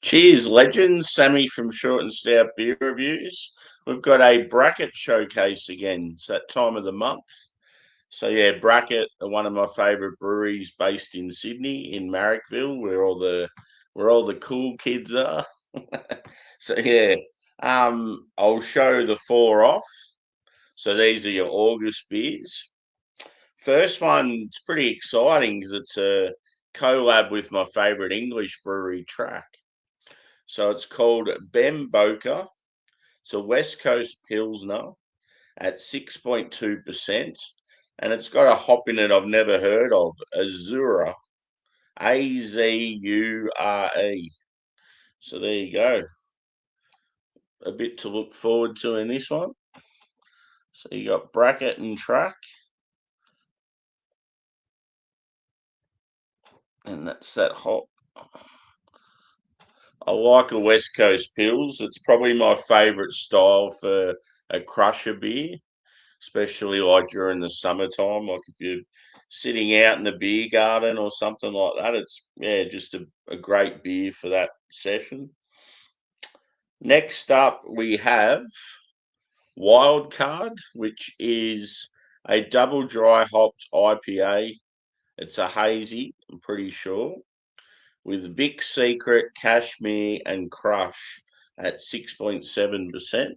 Cheers, legends. Sammy from Short and Stout Beer Reviews. We've got a bracket showcase again. It's that time of the month. So yeah, Bracket are one of my favourite breweries based in Sydney, in Marrickville, where all the cool kids are. So yeah, I'll show the four off. So these are your August beers. First one's pretty exciting because it's a collab with my favourite English brewery, Track. So it's called Boca. It's a West Coast Pilsner at 6.2%. And it's got a hop in it I've never heard of, Azura, Azure. So there you go. A bit to look forward to in this one. So you got Bracket and Track. And that's that hop. I like a West Coast Pils. It's probably my favourite style for a crusher beer, especially like during the summertime. Like if you're sitting out in the beer garden or something like that, it's just a great beer for that session. Next up, we have Wild Card, which is a double dry hopped IPA. It's a hazy, I'm pretty sure, with Vic Secret, Cashmere, and Crush at 6.7%.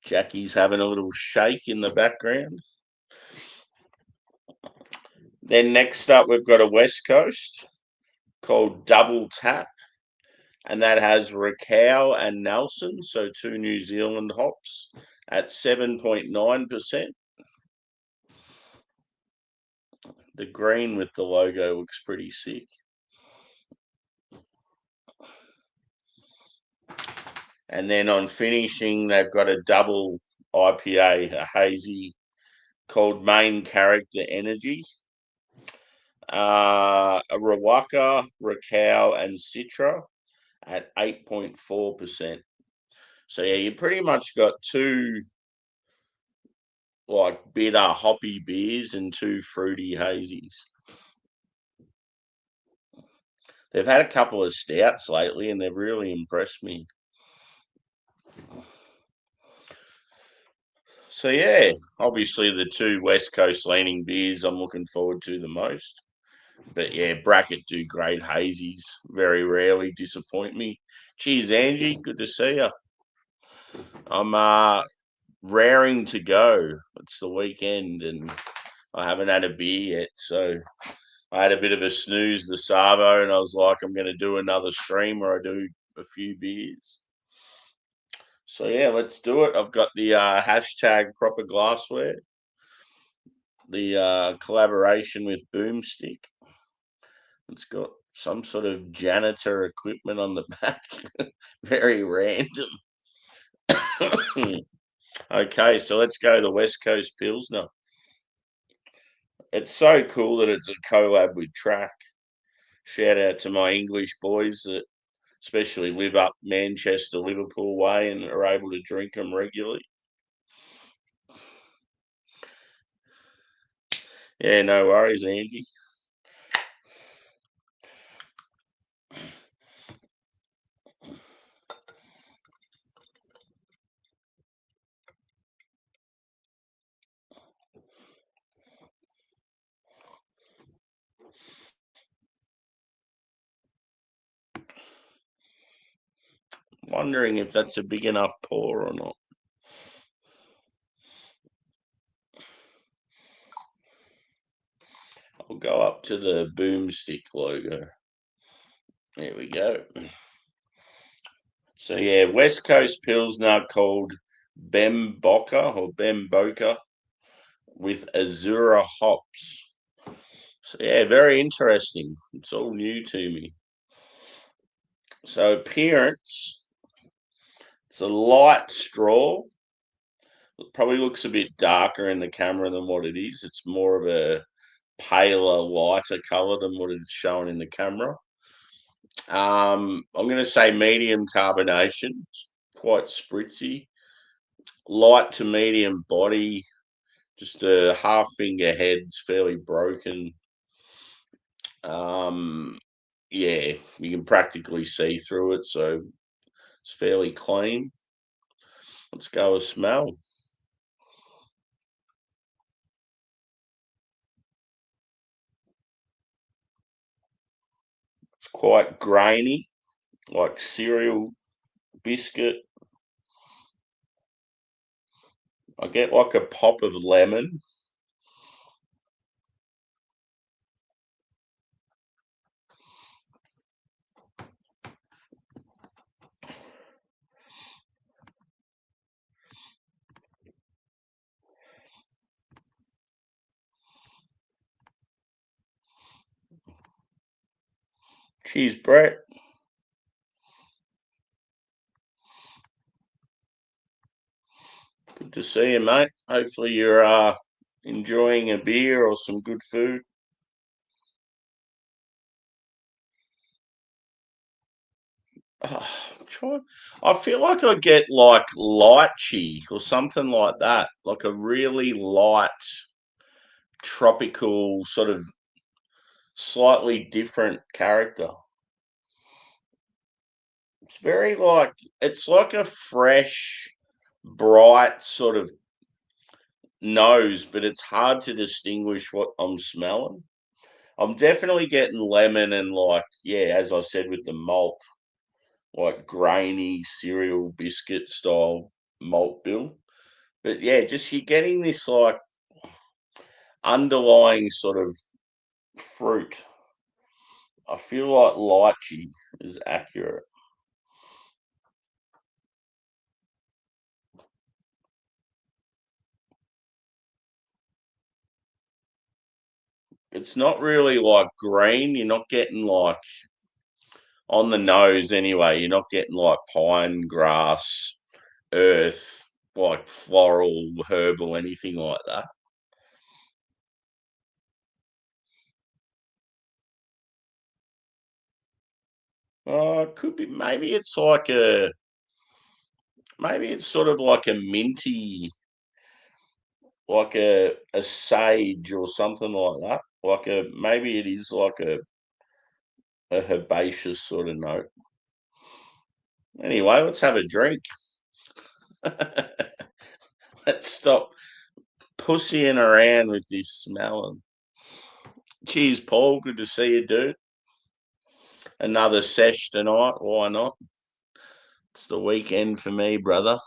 Jackie's having a little shake in the background. Then next up, we've got a West Coast called Double Tap, and that has Raquel and Nelson, so two New Zealand hops at 7.9%. The green with the logo looks pretty sick. And then on finishing, they've got a double IPA, a hazy, called Main Character Energy. A Rawaka, Raquel, and Citra at 8.4%. So yeah, you pretty much got two like bitter hoppy beers and two fruity hazies. They've had a couple of stouts lately and they've really impressed me. So yeah, obviously the two West Coast leaning beers I'm looking forward to the most. But yeah, Bracket do great hazies. Very rarely disappoint me. Cheers, Angie. Good to see you. I'm raring to go. It's the weekend and I haven't had a beer yet. So I had a bit of a snooze the Savo and I was like, I'm going to do another stream where I do a few beers. So yeah, let's do it. I've got the hashtag proper glassware, the collaboration with Boomstick. It's got some sort of janitor equipment on the back. Very random. Okay, so let's go to the West Coast Pilsner. It's so cool that it's a collab with Track. Shout out to my English boys that especially live up Manchester, Liverpool way and are able to drink them regularly. Yeah, no worries, Angie. Wondering if that's a big enough pour or not. I'll go up to the Boomstick logo. There we go. So yeah, West Coast Pilsner called Boca with Azura hops. So yeah, very interesting. It's all new to me. So appearance, it's a light straw. It probably looks a bit darker in the camera than what it is. It's more of a paler, lighter colour than what it's shown in the camera. I'm going to say medium carbonation. It's quite spritzy. Light to medium body. Just a half finger head's fairly broken. Yeah, you can practically see through it, so it's fairly clean. Let's go with smell. It's quite grainy, like cereal biscuit. I get like a pop of lemon. Cheers, Brett. Good to see you, mate. Hopefully you're enjoying a beer or some good food. Oh, I feel like I get like lychee or something like that, like a really light, tropical, sort of slightly different character. It's very like it's like a fresh, bright sort of nose, but it's hard to distinguish what I'm smelling. I'm definitely getting lemon and like, yeah, as I said with the malt, like grainy cereal biscuit style malt bill. But yeah, just you're getting this like underlying sort of fruit. I feel like lychee is accurate. It's not really like green. You're not getting like on the nose anyway. You're not getting like pine, grass, earth, like floral, herbal, anything like that. It could be maybe it's sort of like a minty, like a sage or something like that. Like a maybe it is like a herbaceous sort of note. Anyway, let's have a drink. Let's stop pussying around with this smelling. Cheers, Paul. Good to see you, dude. Another sesh tonight. Why not? It's the weekend for me, brother.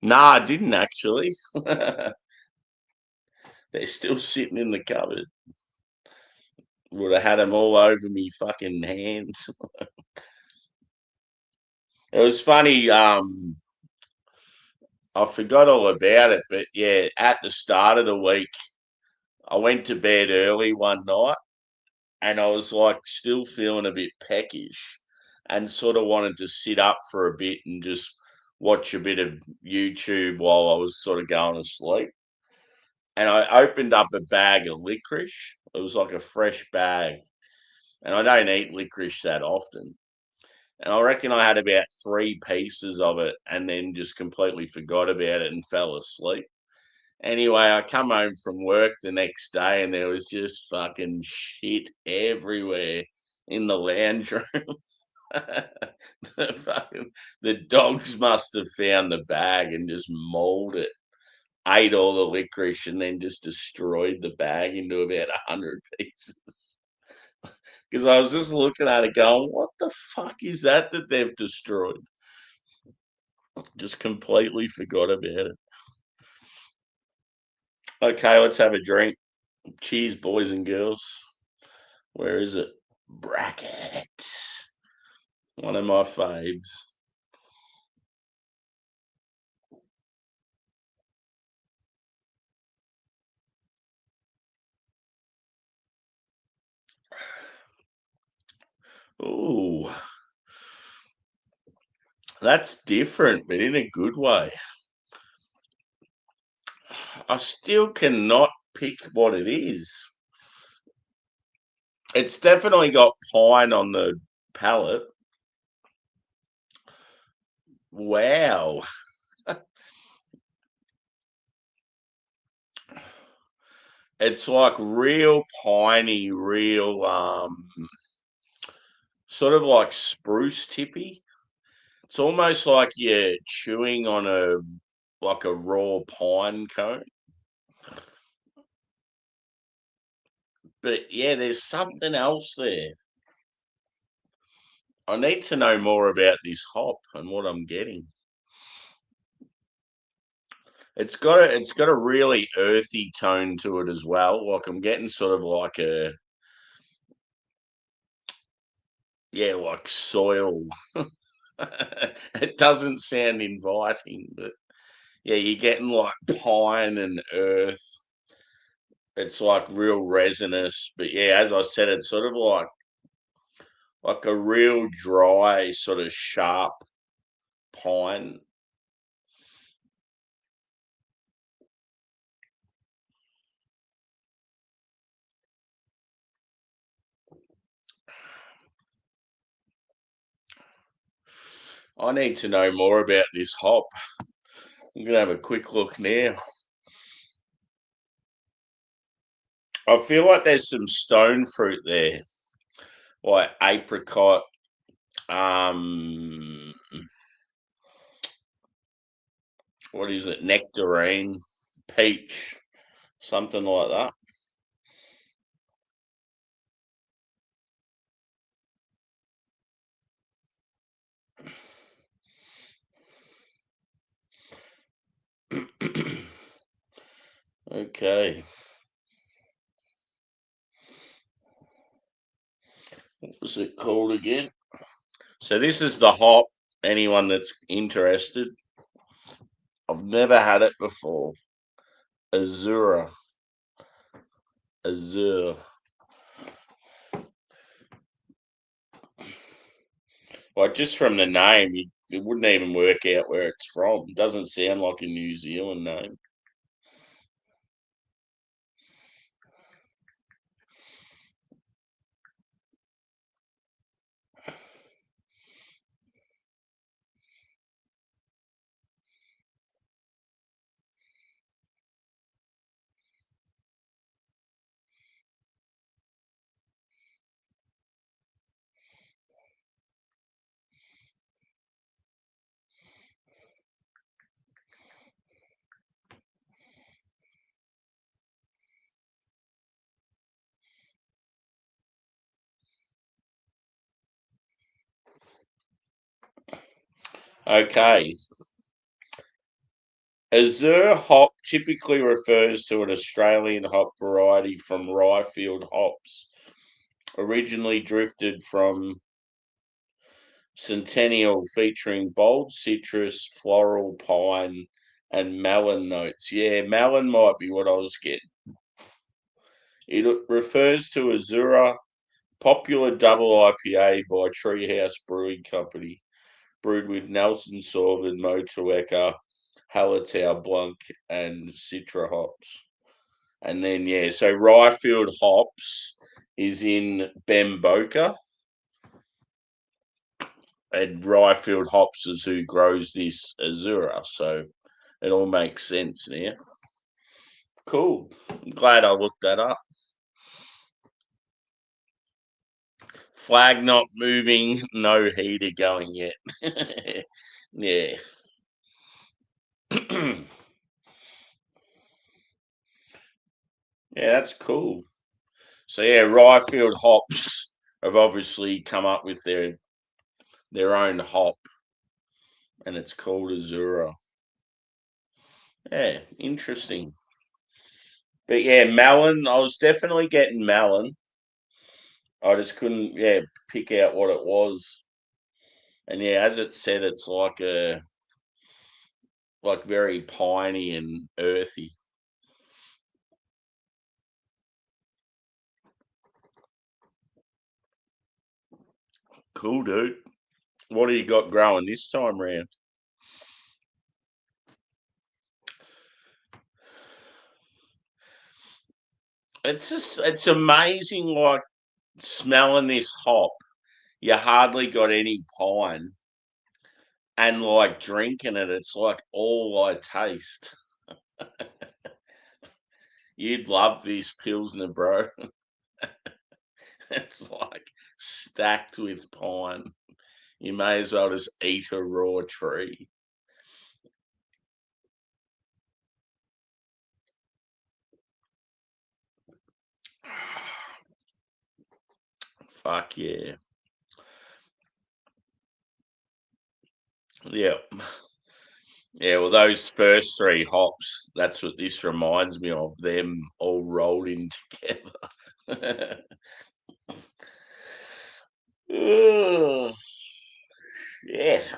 Nah, I didn't actually. They're still sitting in the cupboard. Would have had them all over me fucking hands. It was funny. I forgot all about it, but yeah, at the start of the week, I went to bed early one night and I was like still feeling a bit peckish and sort of wanted to sit up for a bit and just watch a bit of YouTube while I was sort of going to sleep. And I opened up a bag of licorice. It was like a fresh bag. And I don't eat licorice that often. And I reckon I had about three pieces of it and then just completely forgot about it and fell asleep. Anyway, I come home from work the next day and there was just fucking shit everywhere in the lounge room. the, fucking, the dogs must have found the bag and just mauled it, ate all the licorice, and then just destroyed the bag into about 100 pieces. Because I was just looking at it going, what the fuck is that they've destroyed? Just completely forgot about it. Okay, let's have a drink. Cheers, boys and girls. Where is it? Brackets. One of my faves. Ooh, that's different, but in a good way. I still cannot pick what it is. It's definitely got pine on the palate. Wow. It's like real piney, real sort of like spruce tippy. It's almost like you're chewing on a raw pine cone. But yeah, there's something else there. I need to know more about this hop and what I'm getting. It's got a really earthy tone to it as well. Like I'm getting sort of like like soil. It doesn't sound inviting, but yeah, you're getting like pine and earth. It's like real resinous, but yeah, as I said, it's sort of like a real dry, sort of sharp pine. I need to know more about this hop. I'm gonna have a quick look now. I feel like there's some stone fruit there, like apricot, um, what is it, nectarine, peach, something like that. Okay, what was it called again? So this is the hop. Anyone that's interested, I've never had it before. Azura, Azure. Like just from the name, it wouldn't even work out where it's from. It doesn't sound like a New Zealand name. Okay. Azure hop typically refers to an Australian hop variety from rye-field hops, originally drifted from Centennial, featuring bold citrus, floral, pine, and melon notes. Yeah, melon might be what I was getting. It refers to Azura, popular double IPA by Treehouse Brewing Company, brewed with Nelson Sauvin, Motueka, Hallertau Blanc, and Citra hops. And then, yeah, so Ryefield hops is in Bemboka, and Ryefield hops is who grows this Azura. So it all makes sense now. Cool. I'm glad I looked that up. Flag not moving, no heater going yet. Yeah. Yeah, that's cool. So yeah, Ryefield hops have obviously come up with their own hop, and it's called Azura. Yeah, interesting. But yeah, melon. I was definitely getting melon. I just couldn't, pick out what it was. And yeah, as it said, it's like very piney and earthy. Cool, dude. What do you got growing this time round? It's amazing, like smelling this hop. You hardly got any pine, and like drinking it, it's like all I taste. You'd love this Pilsner, bro. It's like stacked with pine. You may as well just eat a raw tree. Fuck yeah. Yeah. Yeah, well, those first three hops, that's what this reminds me of, them all rolled in together. Ugh, shit.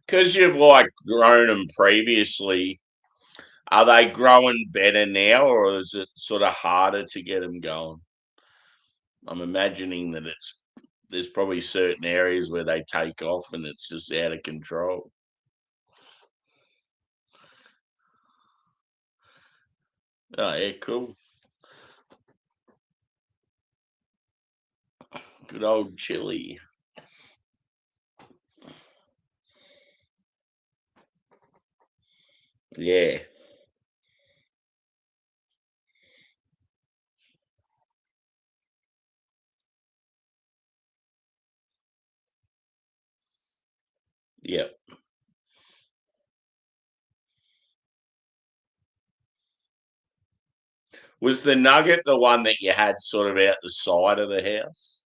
Because you've like grown them previously, are they growing better now, or is it sort of harder to get them going? I'm imagining that there's probably certain areas where they take off and it's just out of control. Oh yeah, cool. Good old chili. Yeah. Yep. Was the nugget the one that you had sort of out the side of the house?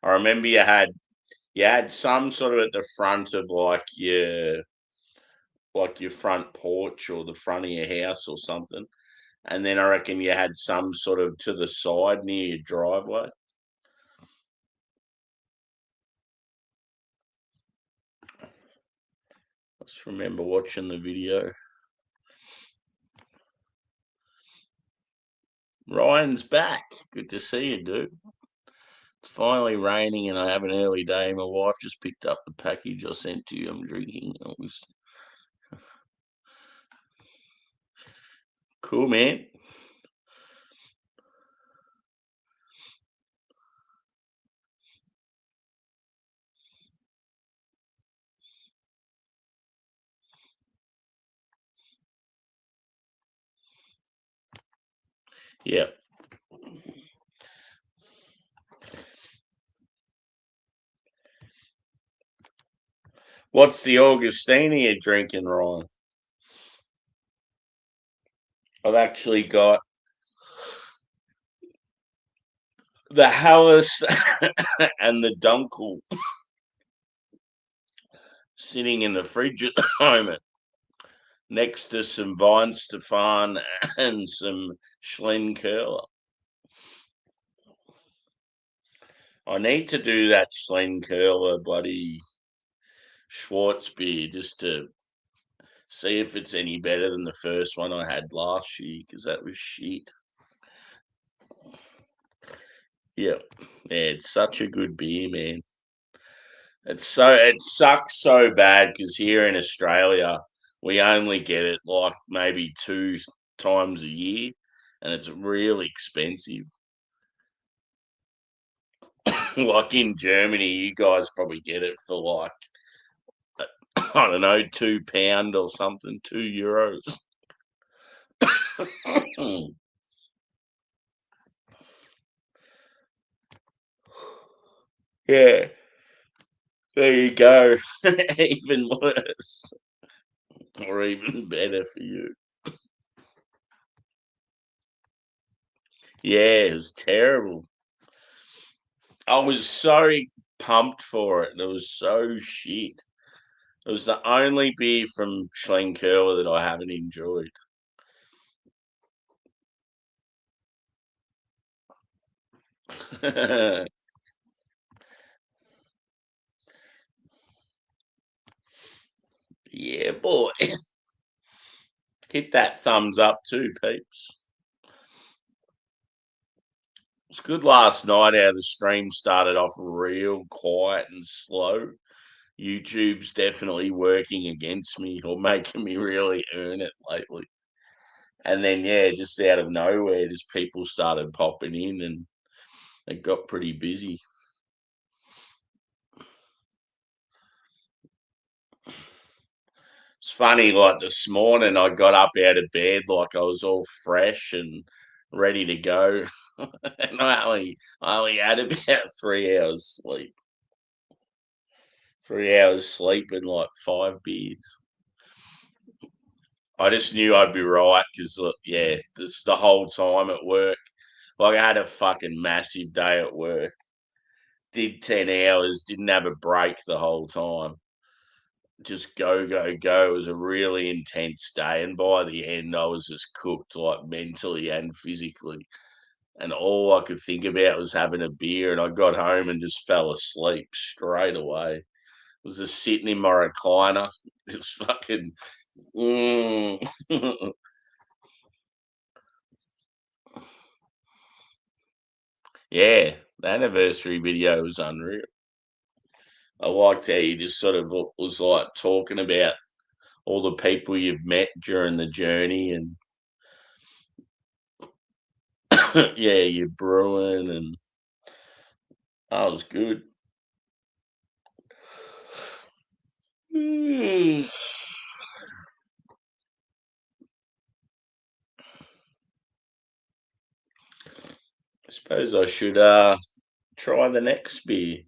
I remember you had some sort of at the front of like your front porch or the front of your house or something. And then I reckon you had some sort of to the side near your driveway. I just remember watching the video. Ryan's back. Good to see you, dude. It's finally raining and I have an early day. My wife just picked up the package I sent to you. I'm drinking. It was cool, man. Yeah. What's the Augustine you're drinking, Ryan? I've actually got the Hallis and the Dunkel sitting in the fridge at the moment, next to some Stefan and some Schlenkerla. I need to do that Schlenkerla bloody Schwartz beer just to see if it's any better than the first one I had last year because that was shit. Yeah, yeah, it's such a good beer, man. It sucks so bad because here in Australia we only get it like maybe two times a year, and it's really expensive. Like in Germany, you guys probably get it for like I don't know, £2 or something, €2. Yeah, there you go. Even worse, or even better for you. Yeah, it was terrible. I was so pumped for it, and it was so shit. It was the only beer from Schlenkerla that I haven't enjoyed. Yeah, boy. Hit that thumbs up too, peeps. It's good last night how the stream started off real quiet and slow. YouTube's definitely working against me or making me really earn it lately. And then yeah, just out of nowhere, just people started popping in, and it got pretty busy. It's funny, like this morning, I got up out of bed like I was all fresh and ready to go, and I only had about 3 hours sleep. 3 hours sleep and like 5 beers. I just knew I'd be right because look, yeah, this the whole time at work. Like I had a fucking massive day at work. Did 10 hours, didn't have a break the whole time. Just go, go, go. It was a really intense day. And by the end, I was just cooked, like mentally and physically. And all I could think about was having a beer. And I got home and just fell asleep straight away. Was just sitting in my recliner, just fucking. Mm. Yeah, the anniversary video was unreal. I liked how you just sort of was like talking about all the people you've met during the journey, and yeah, you're brewing, and that was good. I suppose I should try the next beer.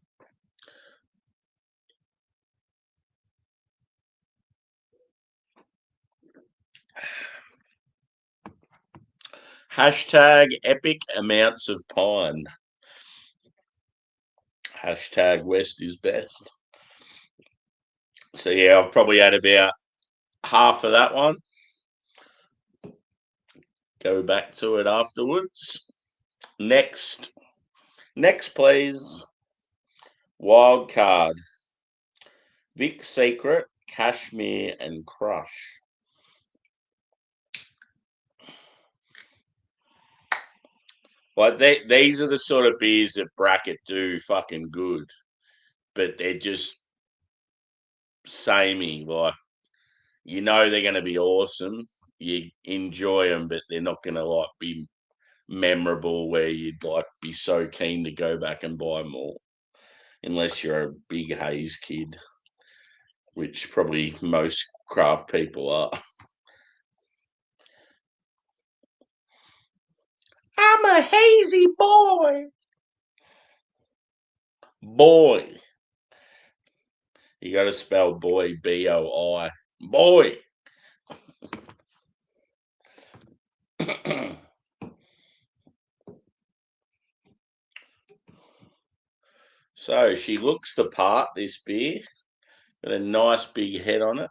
Hashtag epic amounts of pine. Hashtag West is best. So yeah, I've probably had about half of that one. Go back to it afterwards. Next, next, please. Wild card. Vic Secret, Cashmere, and Crush. Like these are the sort of beers that Bracket do fucking good, but they're just samey. Like you know they're going to be awesome. You enjoy them, but they're not going to like be memorable where you'd like be so keen to go back and buy more, unless you're a big haze kid, which probably most craft people are. I'm a hazy boy. Boy. You got to spell boy BOI. Boy. So she looks the part, this beer, with a nice big head on it.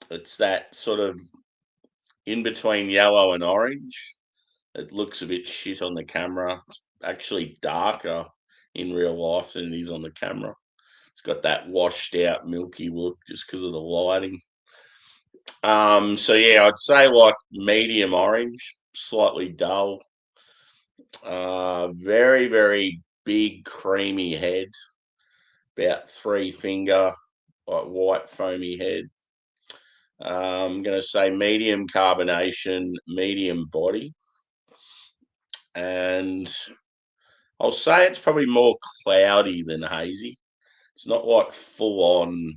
It's that sort of in between yellow and orange. It looks a bit shit on the camera. It's actually darker in real life than it is on the camera. It's got that washed out milky look just because of the lighting. So yeah, I'd say like medium orange, slightly dull. Very, very big creamy head, about 3 finger, like white foamy head. I'm going to say medium carbonation, medium body. And I'll say it's probably more cloudy than hazy. It's not like full on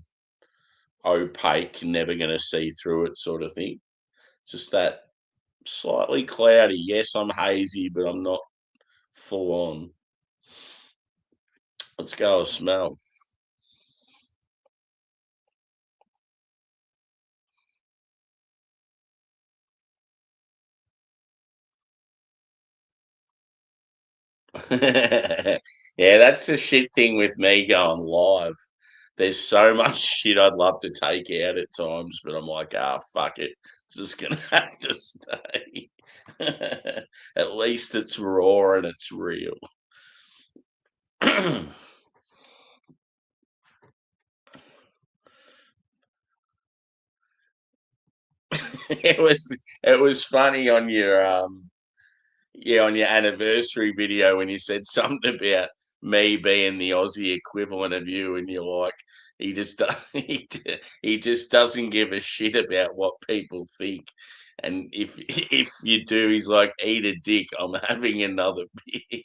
opaque, never going to see through it sort of thing. It's just that slightly cloudy. Yes, I'm hazy, but I'm not full on. Let's go a smell. Yeah, that's the shit thing with me going live. There's so much shit I'd love to take out at times, but I'm like, fuck it. It's just gonna have to stay. At least it's raw and it's real. it was funny on your on your anniversary video when you said something about me being the Aussie equivalent of you, and you're like, he just he just doesn't give a shit about what people think. And if you do, he's like, eat a dick. I'm having another beer.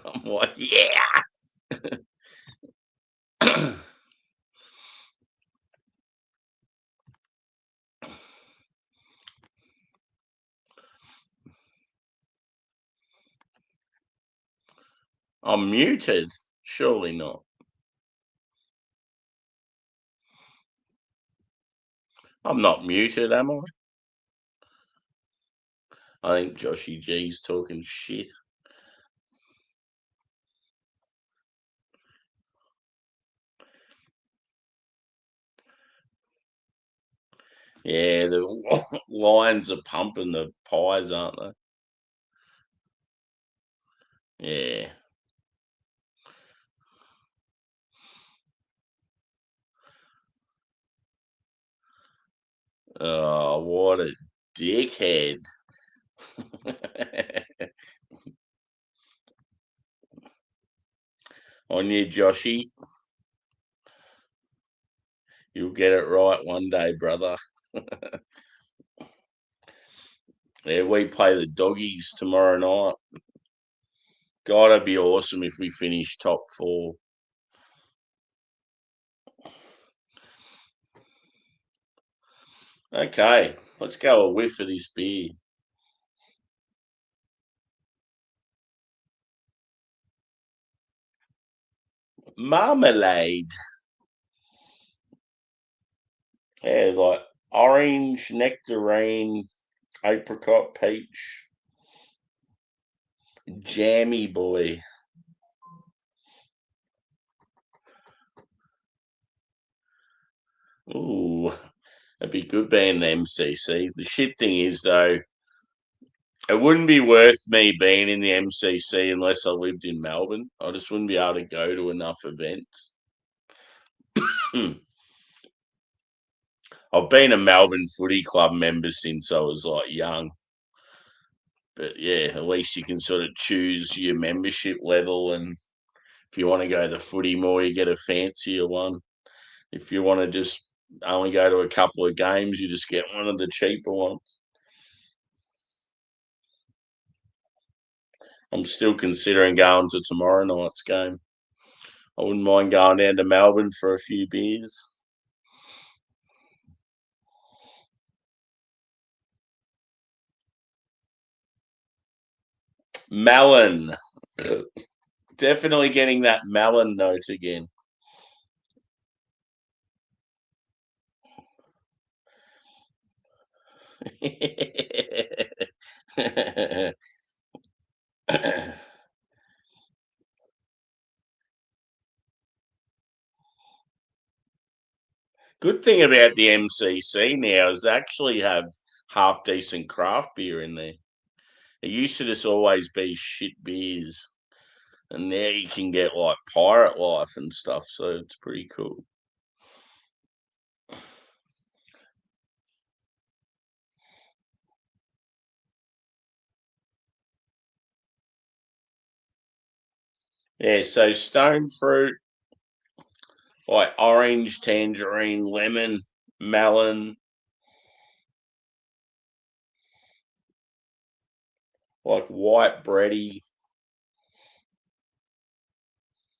I'm like, yeah. I'm muted. Surely not. I'm not muted, am I? I think Joshy G's talking shit. Yeah, the Lions are pumping the pies, aren't they? Yeah. Oh, what a dickhead. On you, Joshy. You'll get it right one day, brother. Yeah, we play the doggies tomorrow night. God, it'd be awesome if we finish top four. Okay, let's go a whiff of this beer. Marmalade. Yeah, like orange, nectarine, apricot, peach, jammy boy. Ooh, that'd be good being an MCC. The shit thing is, though, it wouldn't be worth me being in the MCC unless I lived in Melbourne. I just wouldn't be able to go to enough events. I've been a Melbourne Footy Club member since I was like young. But yeah, at least you can sort of choose your membership level, and if you want to go to the footy more, you get a fancier one. If you want to just only go to a couple of games, you just get one of the cheaper ones. I'm still considering going to tomorrow night's game. I wouldn't mind going down to Melbourne for a few beers. Melon. Definitely getting that melon note again. Good thing about the MCC now is they actually have half decent craft beer in there. It used to just always be shit beers, and now you can get like Pirate Life and stuff, so it's pretty cool. Yeah, so stone fruit, like orange, tangerine, lemon, melon, like white bready.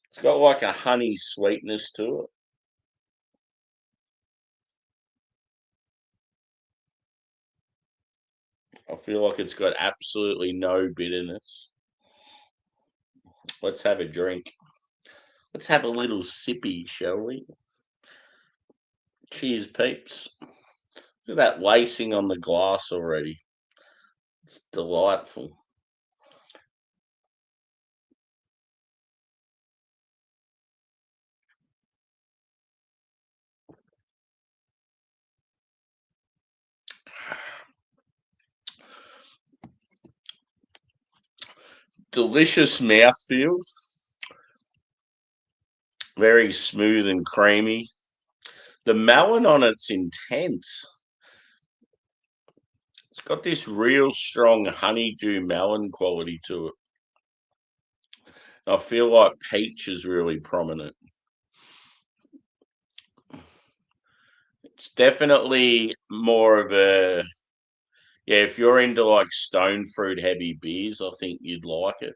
It's got like a honey sweetness to it. I feel like it's got absolutely no bitterness. Let's have a drink. Let's have a little sippy, shall we? Cheers, peeps. Look at that lacing on the glass already. It's delightful. Delicious mouthfeel. Very smooth and creamy. The melon on it's intense. It's got this real strong honeydew melon quality to it. I feel like peach is really prominent. It's definitely more of a yeah. If you're into like stone fruit heavy beers, I think you'd like it.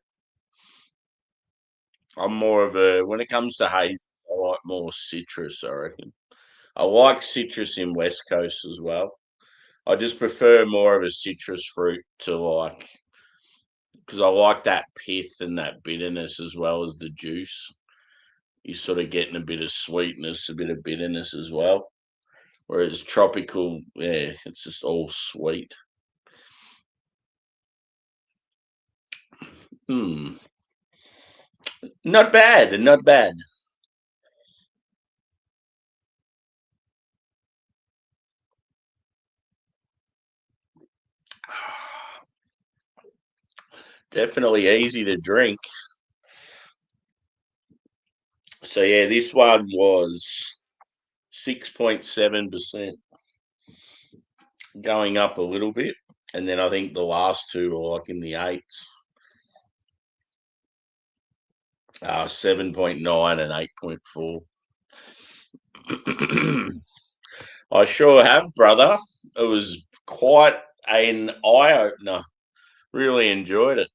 I'm more of a when it comes to haze, I like more citrus. I reckon I like citrus in West Coast as well. I just prefer more of a citrus fruit to like because I like that pith and that bitterness as well as the juice. You're sort of getting a bit of sweetness, a bit of bitterness as well. Whereas tropical, yeah, it's just all sweet. Hmm. Not bad, not bad. Definitely easy to drink. So yeah, this one was 6.7%, going up a little bit. And then I think the last two were like in the eights. 7.9 and 8.4. I sure have, brother. It was quite an eye opener. Really enjoyed it.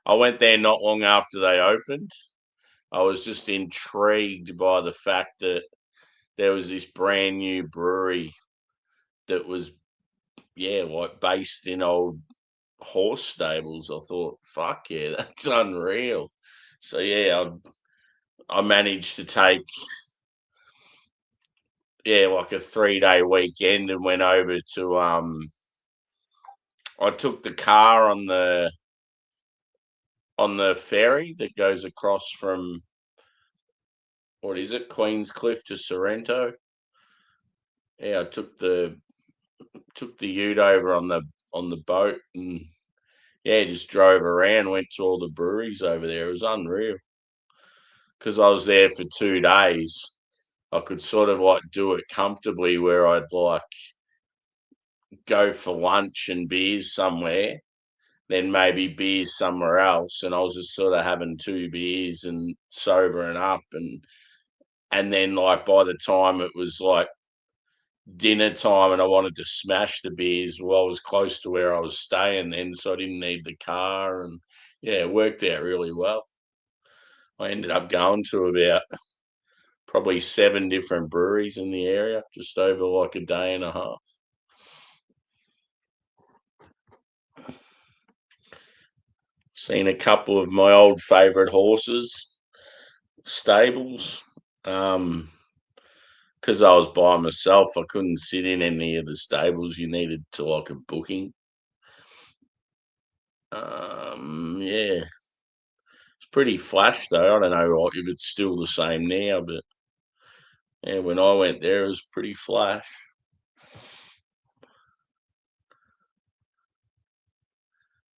I went there not long after they opened. I was just intrigued by the fact that there was this brand new brewery that was, yeah, like based in old horse stables. I thought, fuck yeah, that's unreal. So yeah, I managed to take yeah like a 3 day weekend and went over to I took the car on the ferry that goes across from what is it, Queenscliff to Sorrento. Yeah, I took the ute over on the boat and yeah, just drove around, went to all the breweries over there. It was unreal because I was there for 2 days. I could sort of like do it comfortably where I'd like go for lunch and beers somewhere, then maybe beers somewhere else, and I was just sort of having two beers and sobering up and then like by the time it was like dinner time and I wanted to smash the beers, well, I was close to where I was staying then, so I didn't need the car, and yeah, it worked out really well. I ended up going to about probably 7 different breweries in the area, just over like a day and a half. Seen a couple of my old favourite horses, stables. Because I was by myself, I couldn't sit in any of the stables. You needed to like a booking. Yeah, it's pretty flash though. I don't know like, if it's still the same now, but yeah, when I went there, it was pretty flash.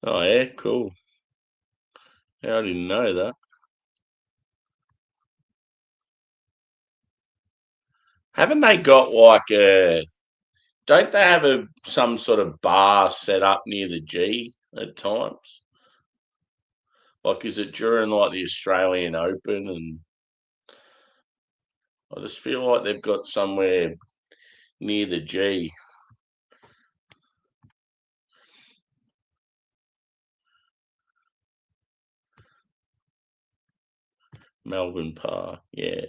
Oh yeah, cool. Yeah, I didn't know that. Haven't they got like a? Don't they have a some sort of bar set up near the G at times? Like, is it during like the Australian Open? And I just feel like they've got somewhere near the G, Melbourne Park. Yeah,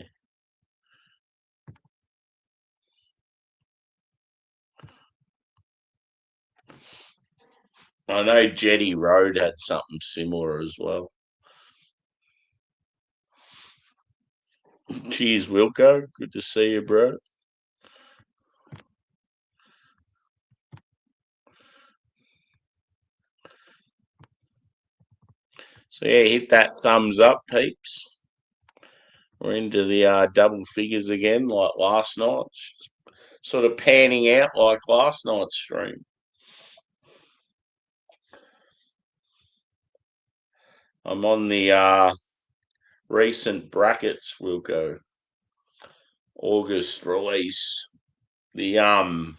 I know Jetty Road had something similar as well. Cheers, Wilco. Good to see you, bro. So yeah, hit that thumbs up, peeps. We're into the double figures again, like last night's. Sort of panning out like last night's stream. I'm on the recent brackets. We'll go August release. The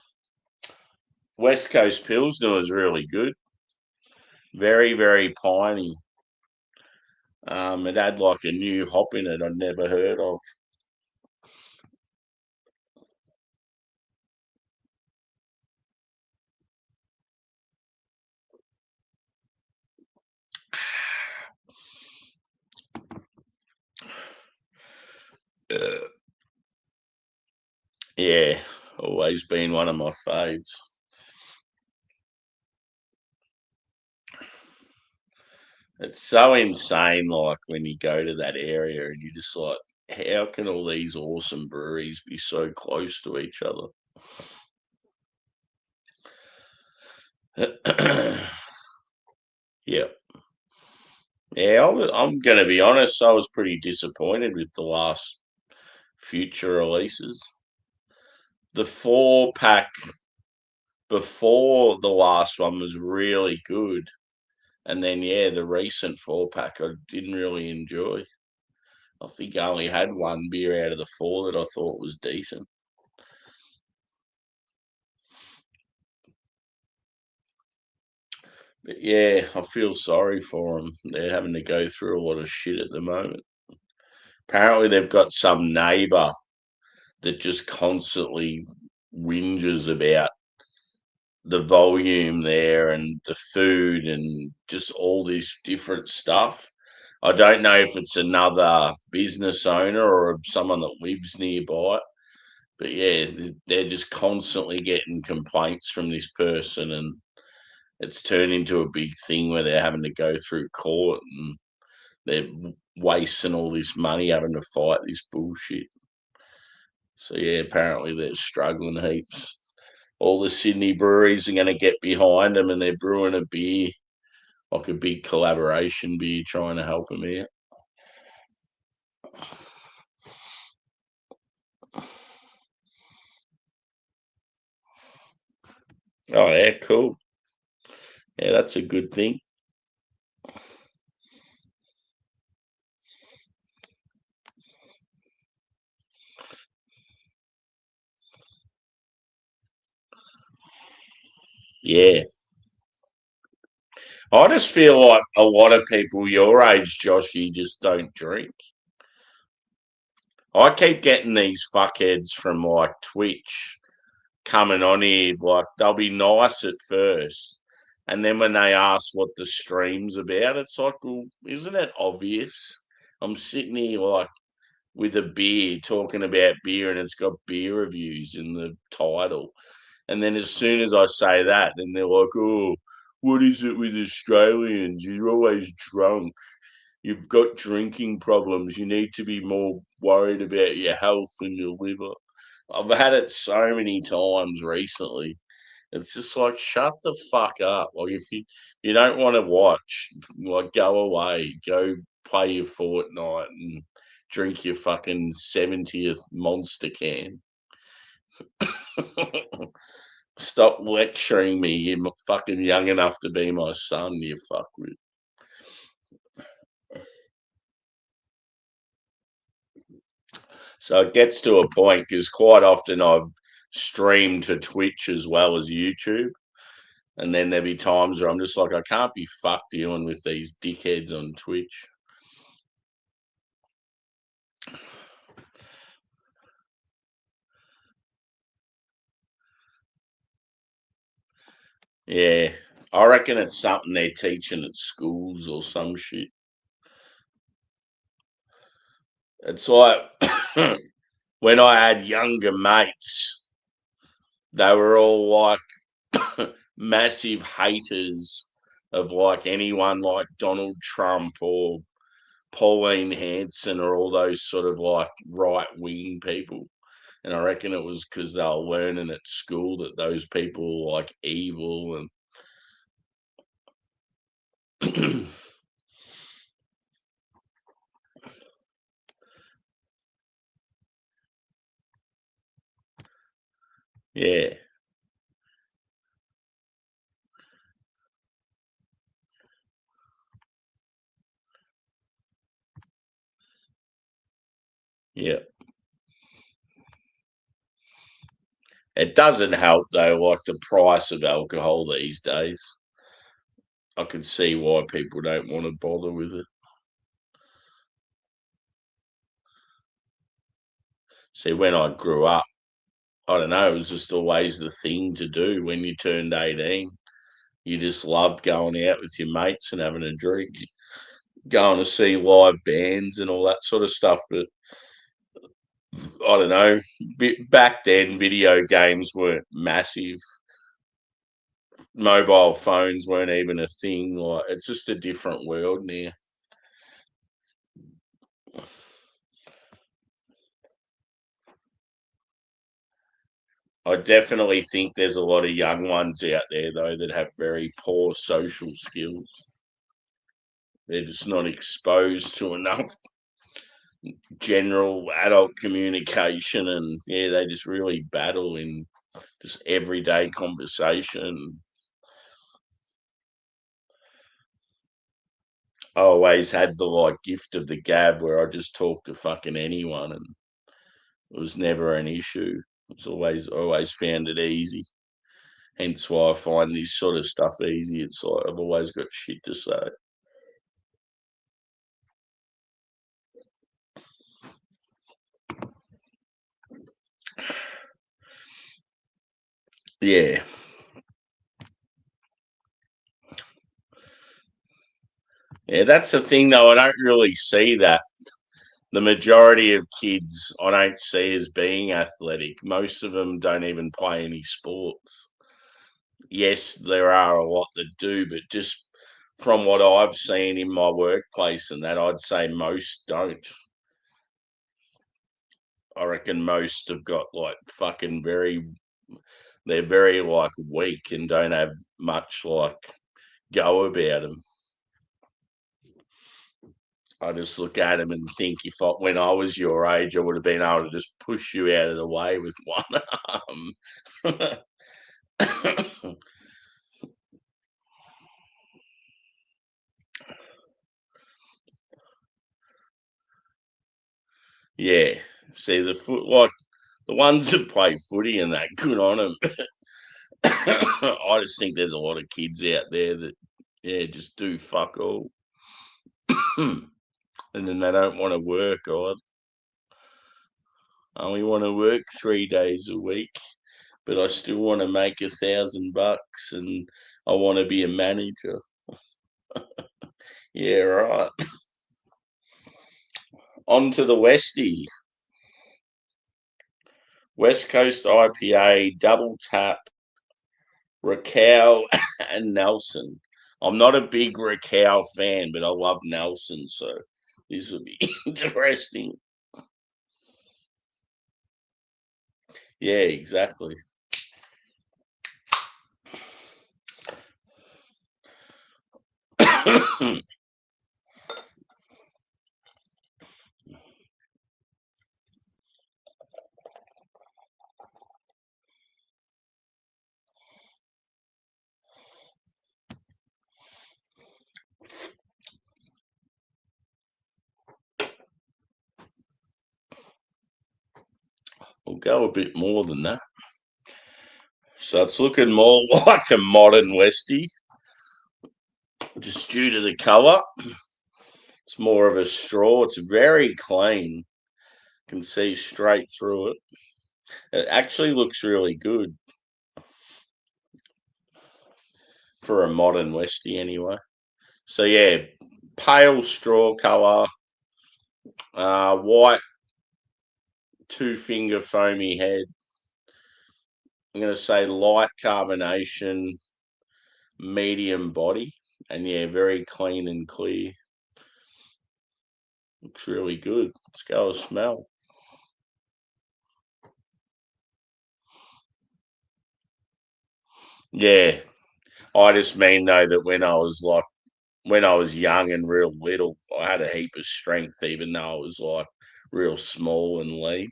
West Coast Pilsner is really good. Very piney. It had like a new hop in it I'd never heard of. Uh, yeah, always been one of my faves. It's so insane, like when you go to that area and you just like, how can all these awesome breweries be so close to each other? Yeah, yeah. I'm going to be honest. I was pretty disappointed with the last future releases. The 4 pack before the last one was really good, and then yeah, the recent 4 pack I didn't really enjoy. I think I only had one beer out of the four that I thought was decent. But yeah, I feel sorry for them. They're having to go through a lot of shit at the moment. Apparently, they've got some neighbour that just constantly whinges about the volume there and the food and just all this different stuff. I don't know if it's another business owner or someone that lives nearby, but yeah, they're just constantly getting complaints from this person, and it's turned into a big thing where they're having to go through court and they're wasting all this money having to fight this bullshit. So yeah, apparently they're struggling heaps. All the Sydney breweries are going to get behind them, and they're brewing a beer, like a big collaboration beer, trying to help them out. Oh yeah, cool. Yeah, that's a good thing. Yeah, I just feel like a lot of people your age, Josh, you just don't drink. I keep getting these fuckheads from like Twitch coming on here, like they'll be nice at first, and then when they ask what the stream's about, it's like, well, isn't it obvious? I'm sitting here like with a beer talking about beer, and it's got beer reviews in the title, and then as soon as I say that, then they're like, oh, what is it with Australians? You're always drunk. You've got drinking problems. You need to be more worried about your health and your liver. I've had it so many times recently. It's just like shut the fuck up. Like if you don't want to watch, like go away, go play your Fortnite and drink your fucking 70th monster can. Stop lecturing me. You're fucking young enough to be my son, you fuck with. So it gets to a point because quite often I've streamed to Twitch as well as YouTube. And then there'll be times where I'm just like, I can't be fucked dealing with these dickheads on Twitch. Yeah. I reckon it's something they're teaching at schools or some shit. It's like when I had younger mates, they were all like massive haters of like anyone like Donald Trump or Pauline Hanson or all those sort of like right wing people. And I reckon it was because they were learning at school that those people were like evil and yeah, yeah. It doesn't help though, like the price of alcohol these days. I can see why people don't want to bother with it. See, when I grew up, I don't know, it was just always the thing to do when you turned 18. You just loved going out with your mates and having a drink, going to see live bands and all that sort of stuff. But I don't know, back then, video games weren't massive. Mobile phones weren't even a thing. Like, it's just a different world now. I definitely think there's a lot of young ones out there, though, that have very poor social skills. They're just not exposed to enough general adult communication, and yeah, they just really battle in just everyday conversation. I always had the like gift of the gab where I just talked to fucking anyone, and it was never an issue. It's always found it easy. Hence why I find this sort of stuff easy. It's like I've always got shit to say. Yeah. Yeah, that's the thing though. I don't really see that. The majority of kids I don't see as being athletic. Most of them don't even play any sports. Yes, there are a lot that do, but just from what I've seen in my workplace and that, I'd say most don't. I reckon most have got like fucking they're very like weak and don't have much like go about them. I just look at them and think when I was your age, I would have been able to just push you out of the way with one arm. Yeah. See the ones that play footy and that, good on them. I just think there's a lot of kids out there that, yeah, just do fuck all. And then they don't want to work either. I only want to work 3 days a week, but I still want to make $1,000 and I want to be a manager. Yeah, right. On to the Westie. West Coast IPA, double tap, Raquel and Nelson. I'm not a big Raquel fan, but I love Nelson, so this will be interesting. Yeah, exactly. We'll go a bit more than that. So it's looking more like a modern Westie, just due to the colour. It's more of a straw. It's very clean. Can see straight through it. It actually looks really good for a modern Westie anyway. So yeah, pale straw colour, white 2-finger foamy head. I'm going to say light carbonation, medium body, and yeah, very clean and clear. Looks really good. Let's go a smell. Yeah, I just mean though that when I was young and real little, I had a heap of strength, even though I was like real small and lean.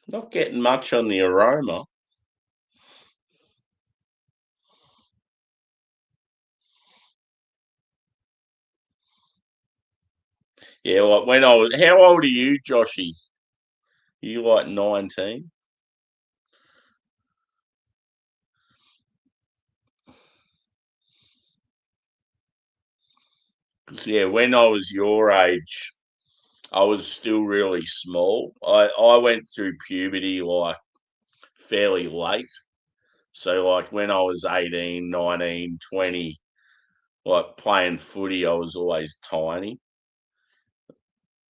Not getting much on the aroma. Yeah, like when I was, how old are you, Joshy? You like 19? 'Cause, yeah, when I was your age, I was still really small. I went through puberty like fairly late. So like when I was 18, 19, 20, like playing footy, I was always tiny.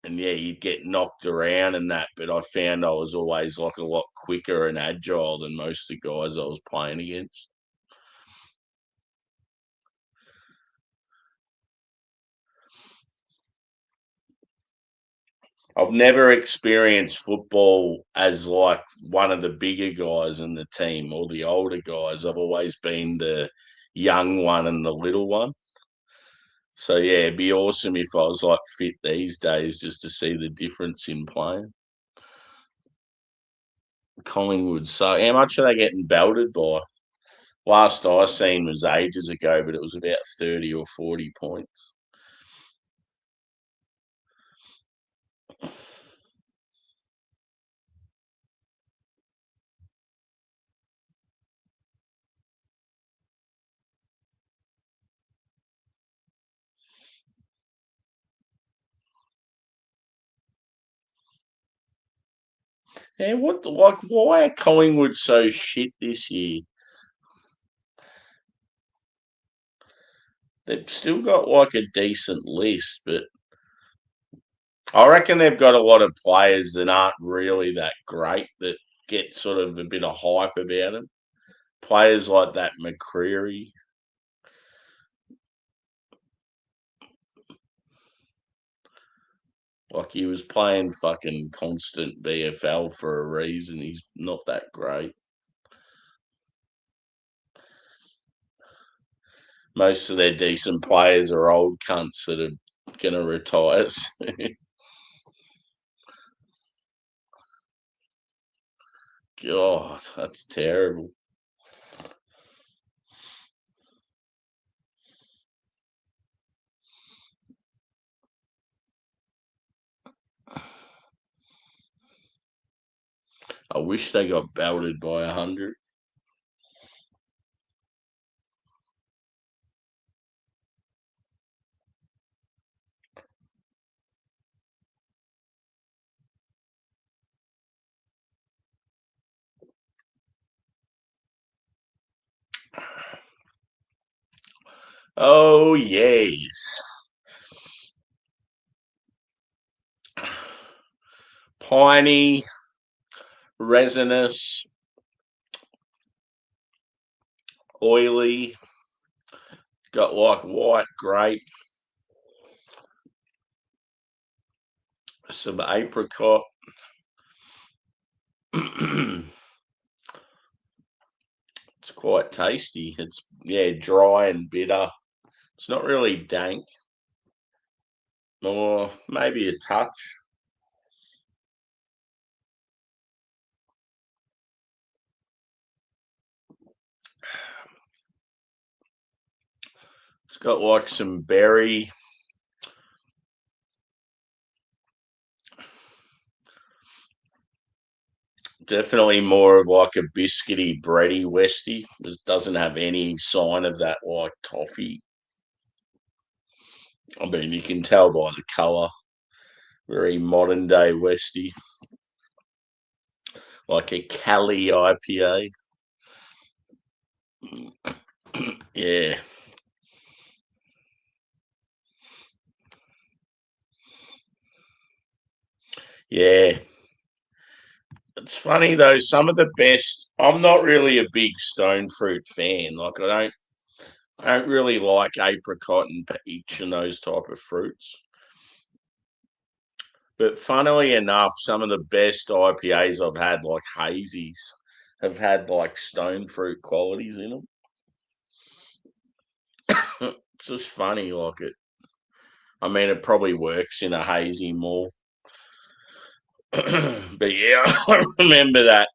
And yeah, you'd get knocked around and that, but I found I was always like a lot quicker and agile than most of the guys I was playing against. I've never experienced football as like one of the bigger guys in the team or the older guys. I've always been the young one and the little one. So yeah, it'd be awesome if I was like fit these days just to see the difference in playing. Collingwood. So how much are they getting belted by? Last I seen was ages ago, but it was about 30 or 40 points. And what like why are Collingwood so shit this year? They've still got like a decent list, but I reckon they've got a lot of players that aren't really that great that get sort of a bit of hype about them. Players like that McCreary, like he was playing fucking constant BFL for a reason. He's not that great. Most of their decent players are old cunts that are going to retire. God, that's terrible. I wish they got belted by 100. Oh, yes. Piney, resinous, oily, got like white grape, some apricot. It's quite tasty. It's, yeah, dry and bitter. It's not really dank, or maybe a touch. It's got like some berry, definitely more of like a biscuity, bready Westie. It doesn't have any sign of that like toffee. I mean, you can tell by the colour. Very modern day Westie, like a Cali IPA. Yeah, yeah. It's funny though. Some of the best. I'm not really a big stone fruit fan. Like I don't really like apricot and peach and those type of fruits. But funnily enough, some of the best IPAs I've had, like hazies, have had like stone fruit qualities in them. It's just funny, like it. I mean, it probably works in a hazy more. But yeah, I remember that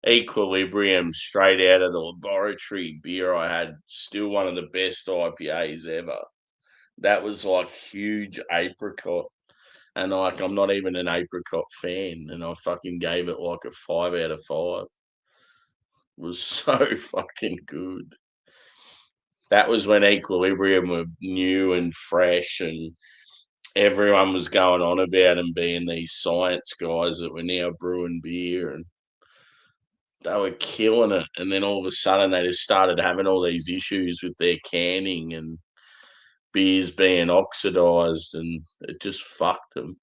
Equilibrium straight out of the laboratory beer I had, still one of the best IPAs ever. That was like huge apricot. And like I'm not even an apricot fan, and I fucking gave it like a 5 out of 5. It was so fucking good. That was when Equilibrium were new and fresh, and everyone was going on about them being these science guys that were now brewing beer, and they were killing it. And then all of a sudden, they just started having all these issues with their canning and beers being oxidized, and it just fucked them.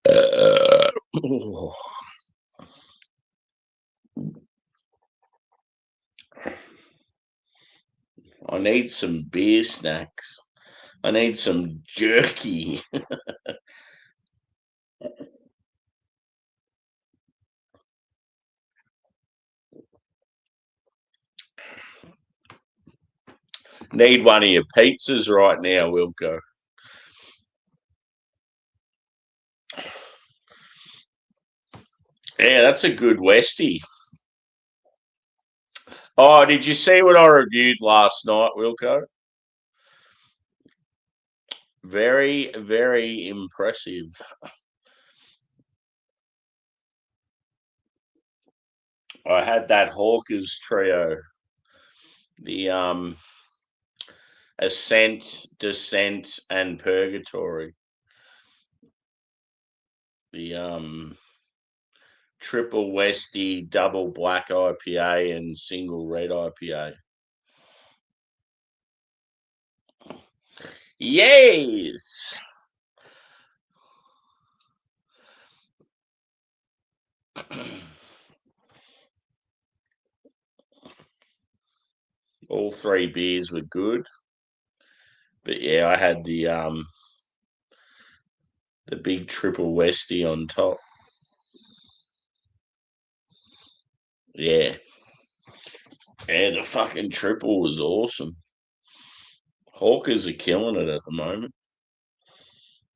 Oh. I need some beer snacks. I need some jerky. Need one of your pizzas right now, Wilco. Yeah, that's a good Westie. Oh, did you see what I reviewed last night, Wilco? Very, very impressive. I had that Hawkers trio, the Ascent, Descent, and Purgatory. The triple Westie, double black IPA, and single red IPA. Yes. All three beers were good, but yeah, I had the big triple Westie on top. Yeah, yeah, the fucking triple was awesome. Hawkers are killing it at the moment.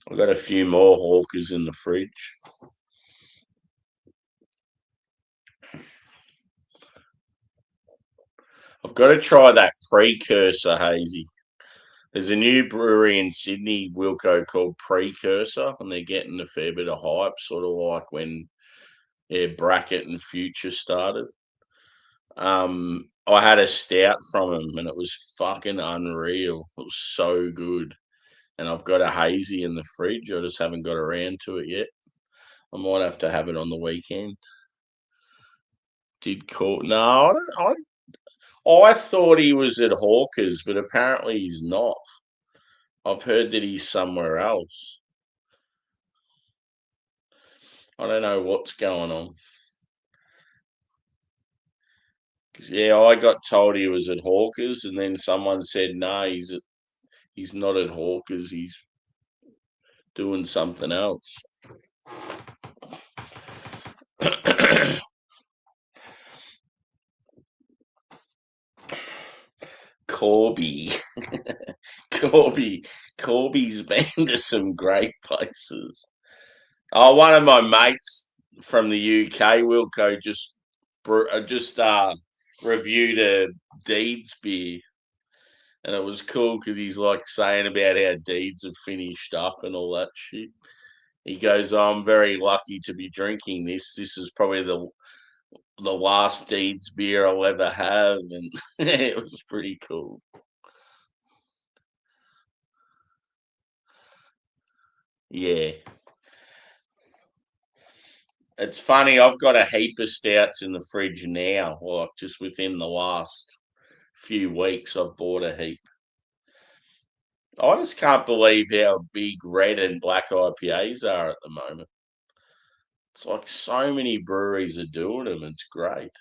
I've got a few more Hawkers in the fridge. I've got to try that precursor hazy. There's a new brewery in Sydney, Wilco, called Precursor, and they're getting a fair bit of hype, sort of like when Bracket and Future started. I had a stout from them, and it was fucking unreal. It was so good. And I've got a hazy in the fridge. I just haven't got around to it yet. I might have to have it on the weekend. Did call? No, I thought he was at Hawkers, but apparently he's not. I've heard that he's somewhere else. I don't know what's going on. 'Cause, yeah, I got told he was at Hawkers, and then someone said, "No, he's not at Hawkers. He's doing something else." Corby, Corby, Corby's been to some great places. Oh, one of my mates from the UK, Wilco, just reviewed a Deeds beer, and it was cool because he's like saying about how Deeds have finished up and all that shit. He goes, "I'm very lucky to be drinking this. This is probably the last Deeds beer I'll ever have," and it was pretty cool. Yeah. It's funny, I've got a heap of stouts in the fridge now, like just within the last few weeks, I've bought a heap. I just can't believe how big red and black IPAs are at the moment. It's like so many breweries are doing them. It's great.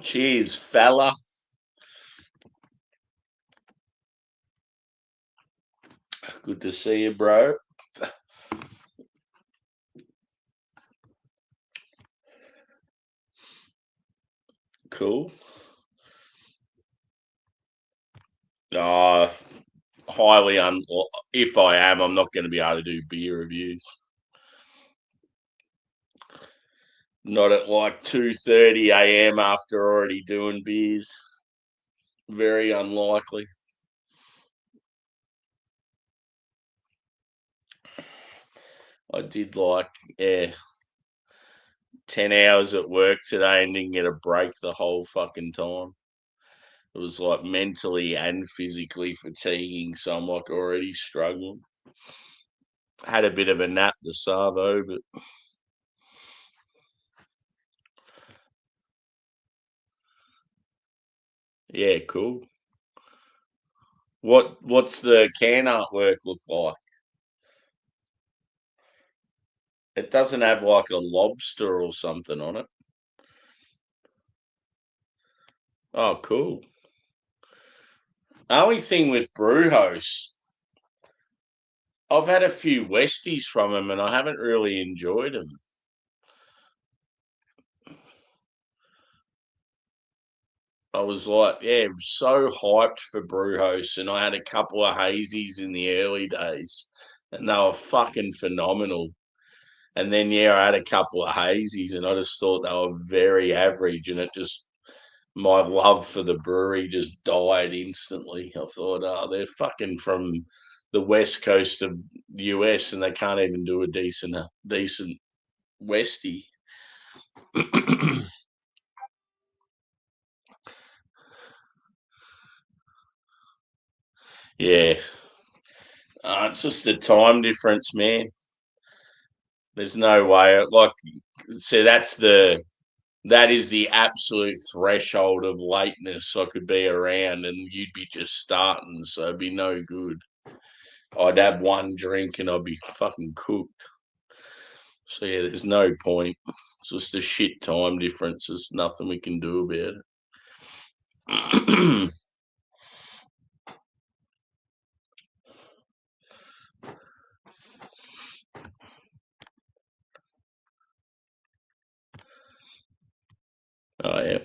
Cheers, fella. Good to see you, bro. Cool. Oh, highly if I am, I'm not going to be able to do beer reviews. Not at like 2:30 a.m. after already doing beers. Very unlikely. I did 10 hours at work today and didn't get a break the whole fucking time. It was like mentally and physically fatiguing, so I'm like already struggling. Had a bit of a nap the Savo, but yeah, cool. What's the can artwork look like? It doesn't have like a lobster or something on it. Oh, cool. Only thing with Brewhouse, I've had a few Westies from them and I haven't really enjoyed them. I was like, yeah, so hyped for Brewhouse, and I had a couple of hazies in the early days, and they were fucking phenomenal. And then yeah, I had a couple of hazies, and I just thought they were very average, and it just my love for the brewery just died instantly. I thought, oh, they're fucking from the west coast of US, and they can't even do a decent Westie. Yeah, it's just the time difference, man. There's no way. Like, so that is the absolute threshold of lateness I could be around, and you'd be just starting, so it'd be no good. I'd have one drink and I'd be fucking cooked. So yeah, there's no point. It's just a shit time difference. There's nothing we can do about it. Oh yeah.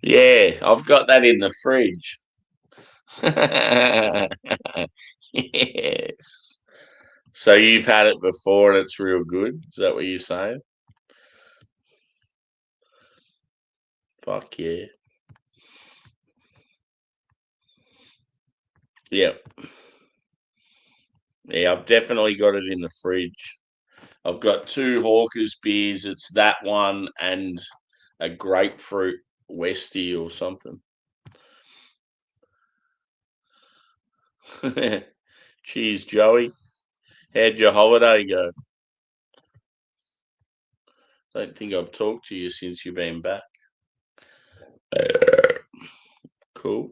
Yeah, I've got that in the fridge. Yes. So you've had it before and it's real good. Is that what you're saying? Fuck yeah. Yep. Yeah, I've definitely got it in the fridge. I've got two Hawkers beers. It's that one and a grapefruit Westie or something. Cheers, Joey. How'd your holiday go? Don't think I've talked to you since you've been back. Cool.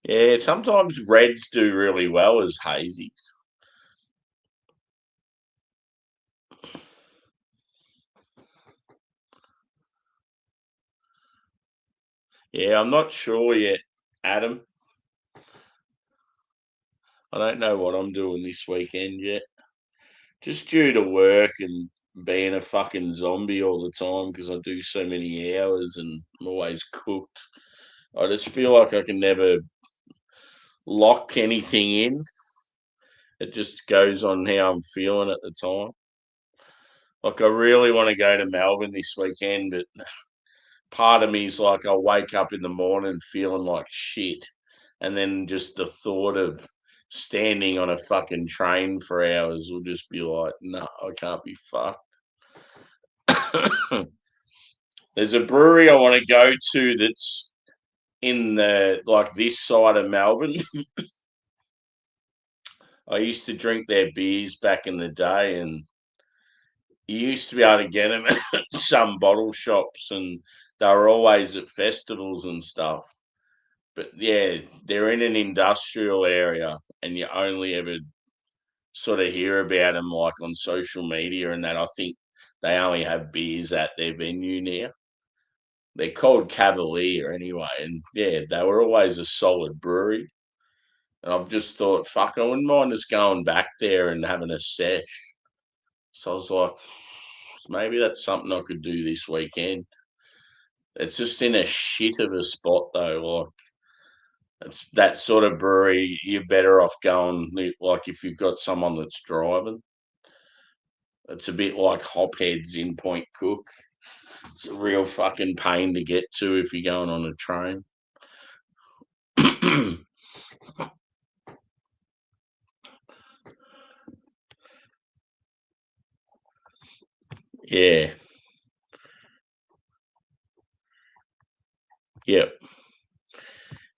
Yeah, sometimes reds do really well as hazies. Yeah, I'm not sure yet, Adam. I don't know what I'm doing this weekend yet. Just due to work and being a fucking zombie all the time because I do so many hours and I'm always cooked. I just feel like I can never lock anything in. It just goes on how I'm feeling at the time. Like I really want to go to Melbourne this weekend, but part of me is like I'll wake up in the morning feeling like shit. And then just the thought of standing on a fucking train for hours will just be like, no, I can't be fucked. There's a brewery I want to go to that's in the like this side of Melbourne. I used to drink their beers back in the day, and you used to be able to get them at some bottle shops, and they were always at festivals and stuff. But yeah, they're in an industrial area, and you only ever sort of hear about them like on social media and that. I think they only have beers at their venue now. They're called Cavalier anyway, and yeah, they were always a solid brewery. And I've just thought, fuck, I wouldn't mind just going back there and having a sesh. So I was like, maybe that's something I could do this weekend. It's just in a shit of a spot though. Like it's that sort of brewery. You're better off going like if you've got someone that's driving. It's a bit like Hopheads in Point Cook. It's a real fucking pain to get to if you're going on a train. Yeah. Yep.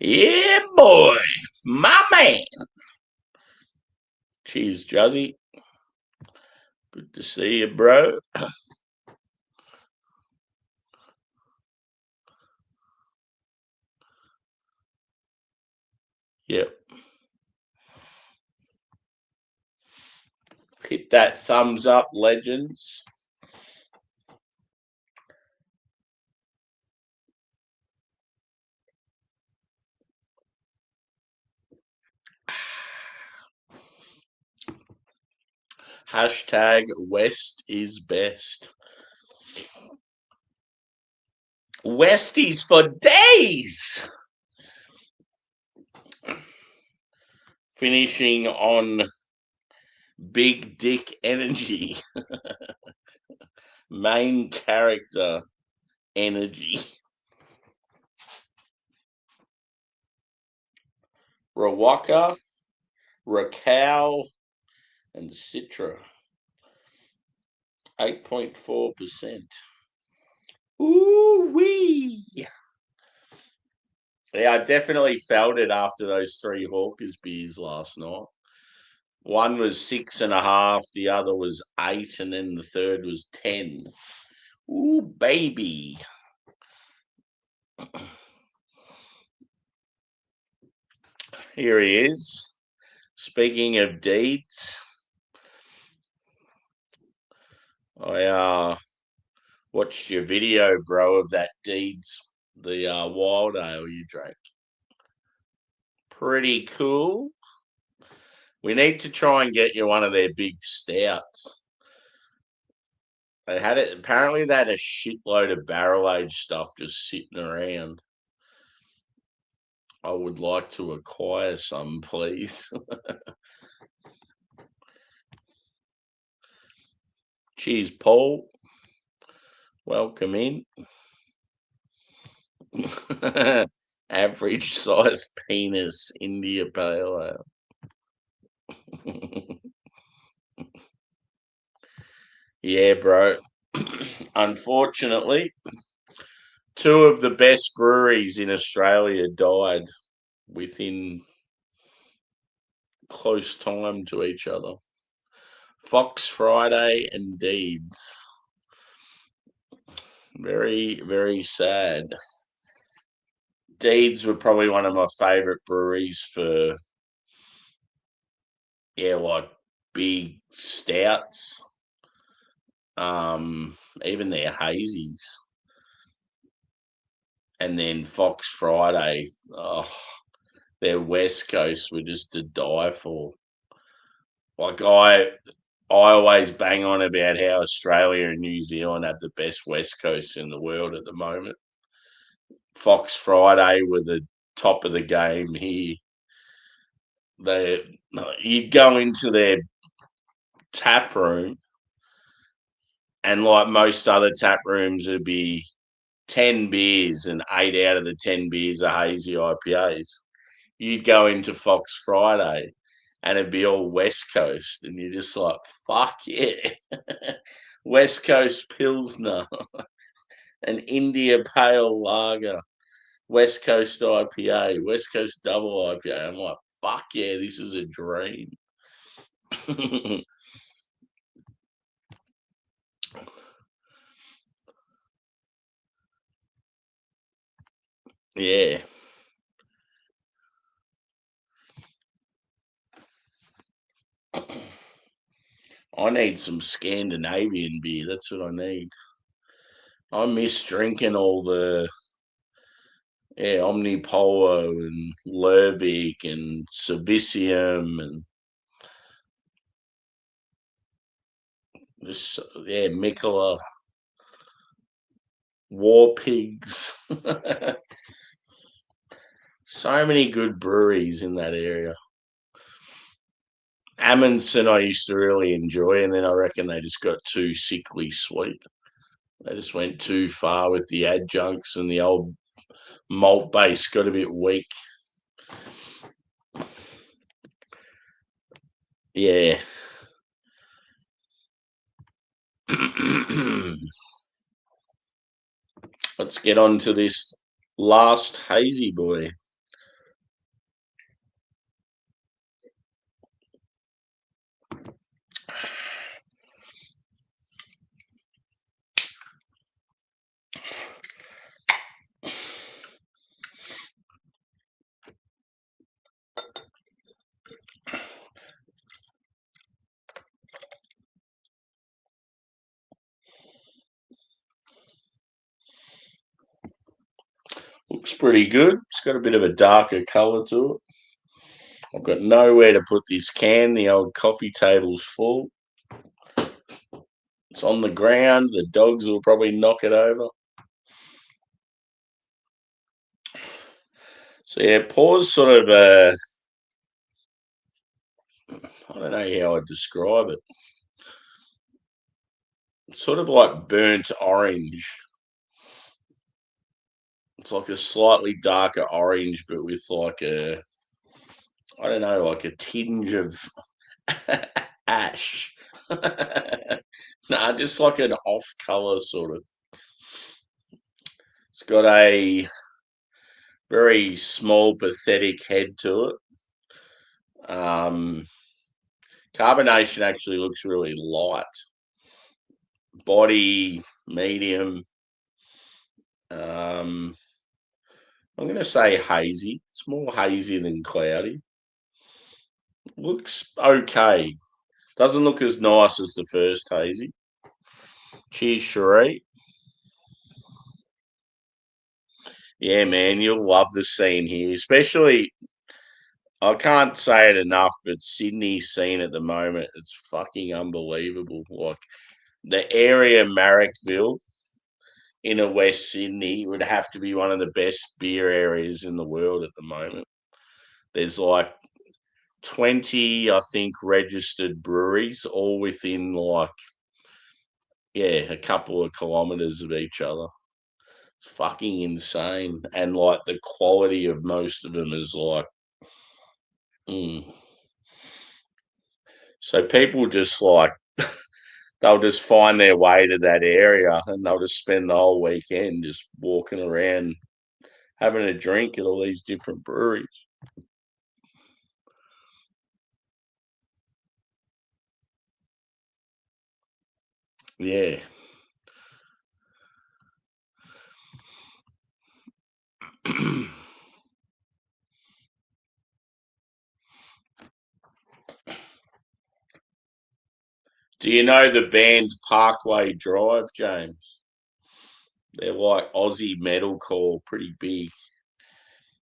Yeah, boy. My man. Cheers, Juzzy. Good to see you, bro. Yep. Hit that thumbs up, legends. Hashtag West is best. Westies for days. Finishing on Big Dick Energy. Main character energy. Rawaka, Raquel, and Citra. 8.4%. Ooh wee. Yeah, I definitely felt it after those three Hawkers beers last night. One was 6.5, the other was 8, and then the third was 10. Ooh, baby. Here he is. Speaking of deeds, I watched your video, bro, of that deeds, the wild ale you drank. Pretty cool. We need to try and get you one of their big stouts. They had it. Apparently, they had a shitload of barrel aged stuff just sitting around. I would like to acquire some, please. Cheers, Paul. Welcome in. Average size penis India Pale Ale. Yeah, bro. Unfortunately, two of the best breweries in Australia died within close time to each other. Fox Friday and Deeds. Very, very sad. Deeds were probably one of my favourite breweries for, yeah, like big stouts. Even their hazies. And then Fox Friday, their West Coast were just to die for. Like I always bang on about how Australia and New Zealand have the best West Coast in the world at the moment. Fox Friday were the top of the game here. You'd go into their tap room, and like most other tap rooms, it'd be 10 beers, and 8 out of the 10 beers are hazy IPAs. You'd go into Fox Friday, and it'd be all West Coast, and you're just like, fuck yeah. West Coast Pilsner, an India Pale Lager, West Coast IPA, West Coast Double IPA. I'm like, fuck yeah, this is a dream. Yeah. I need some Scandinavian beer. That's what I need. I miss drinking all the Omnipolo and Lervig and Servicium and this Mikkeller, War Pigs. So many good breweries in that area. Amundsen I used to really enjoy, and then I reckon they just got too sickly sweet. They just went too far with the adjuncts, and the old malt base got a bit weak. Yeah. Let's get on to this last hazy boy. Looks pretty good. It's got a bit of a darker colour to it. I've got nowhere to put this can. The old coffee table's full. It's on the ground. The dogs will probably knock it over. So yeah, pours sort of I don't know how I'd describe it. It's sort of like burnt orange. It's like a slightly darker orange, but with like I don't know, like a tinge of ash. Nah, just like an off color sort of. It's got a very small, pathetic head to it. Carbonation actually looks really light. Body medium. I'm going to say hazy. It's more hazy than cloudy. Looks okay. Doesn't look as nice as the first hazy. Cheers, Cherie. Yeah, man, you'll love the scene here, especially. I can't say it enough, but Sydney's scene at the moment, it's fucking unbelievable. Like the area Marrickville in a West Sydney would have to be one of the best beer areas in the world at the moment. There's like 20, I think, registered breweries, all within like, a couple of kilometres of each other. It's fucking insane. And like the quality of most of them is like, so people just like, they'll just find their way to that area and they'll just spend the whole weekend just walking around having a drink at all these different breweries. Yeah. Do you know the band Parkway Drive, James? They're like Aussie metalcore, pretty big.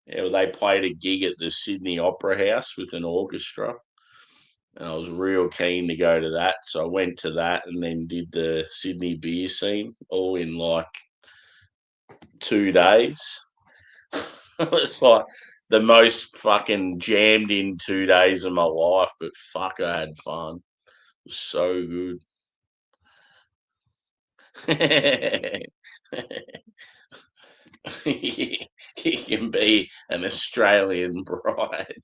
Yeah, well, they played a gig at the Sydney Opera House with an orchestra, and I was real keen to go to that. So I went to that and then did the Sydney beer scene all in like 2 days. It was like the most fucking jammed in 2 days of my life, but fuck, I had fun. It was so good. He can be an Australian bride.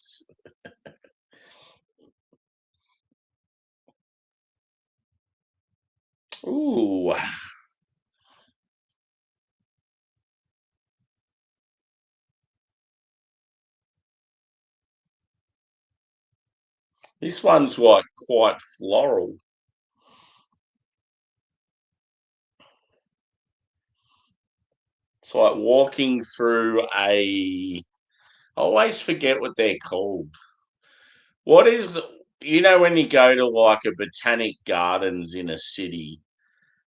Ooh, this one's like quite floral. It's like walking through I always forget what they're called. What is You know when you go to like a botanic gardens in a city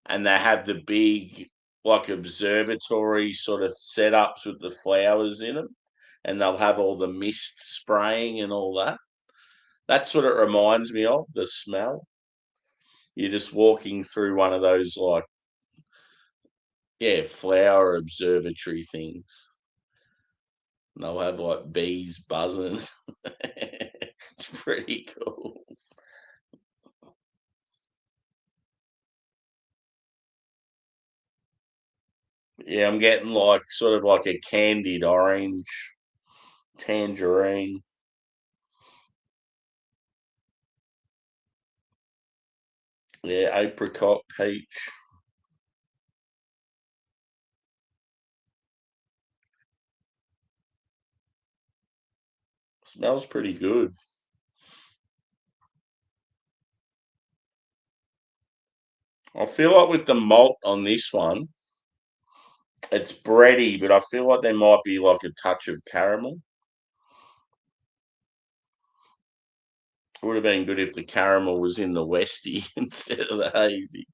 and they have the big like observatory sort of setups with the flowers in them, and they'll have all the mist spraying and all that. That's what it reminds me of, the smell. You're just walking through one of those like, yeah, flower observatory things. And they'll have like bees buzzing. It's pretty cool. Yeah, I'm getting like sort of like a candied orange, tangerine. Yeah, apricot, peach. Smells pretty good. I feel like with the malt on this one, it's bready, but I feel like there might be like a touch of caramel. It would have been good if the caramel was in the Westie instead of the hazy.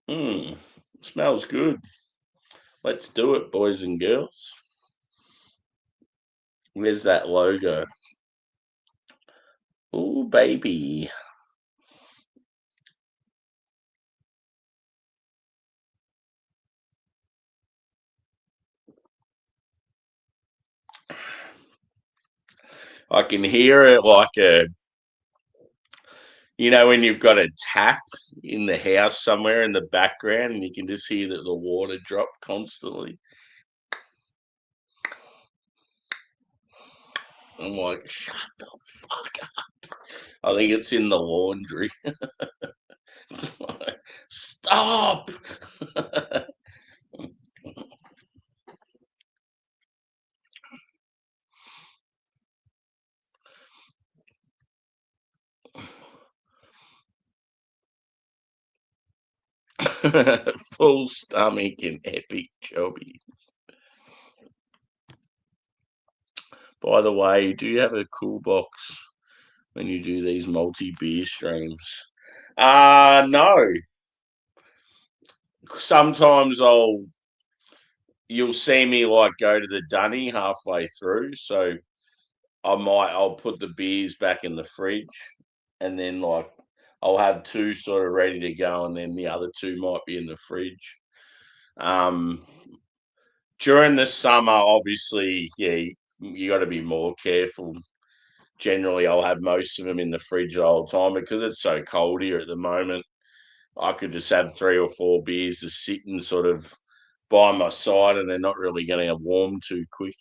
Hmm, smells good. Let's do it, boys and girls. Where's that logo? Oh, baby. I can hear it like when you've got a tap in the house somewhere in the background and you can just hear that the water drop constantly. I'm like, shut the fuck up. I think it's in the laundry. It's like, stop. Full stomach and epic chubby. By the way, do you have a cool box when you do these multi beer streams? No. Sometimes you'll see me like go to the dunny halfway through, so I'll put the beers back in the fridge, and then like I'll have two sort of ready to go, and then the other two might be in the fridge. Um, During the summer, obviously, yeah, you got to be more careful. Generally, I'll have most of them in the fridge the whole time because it's so cold here at the moment. I could just have three or four beers just sitting sort of by my side, and they're not really going to warm too quick.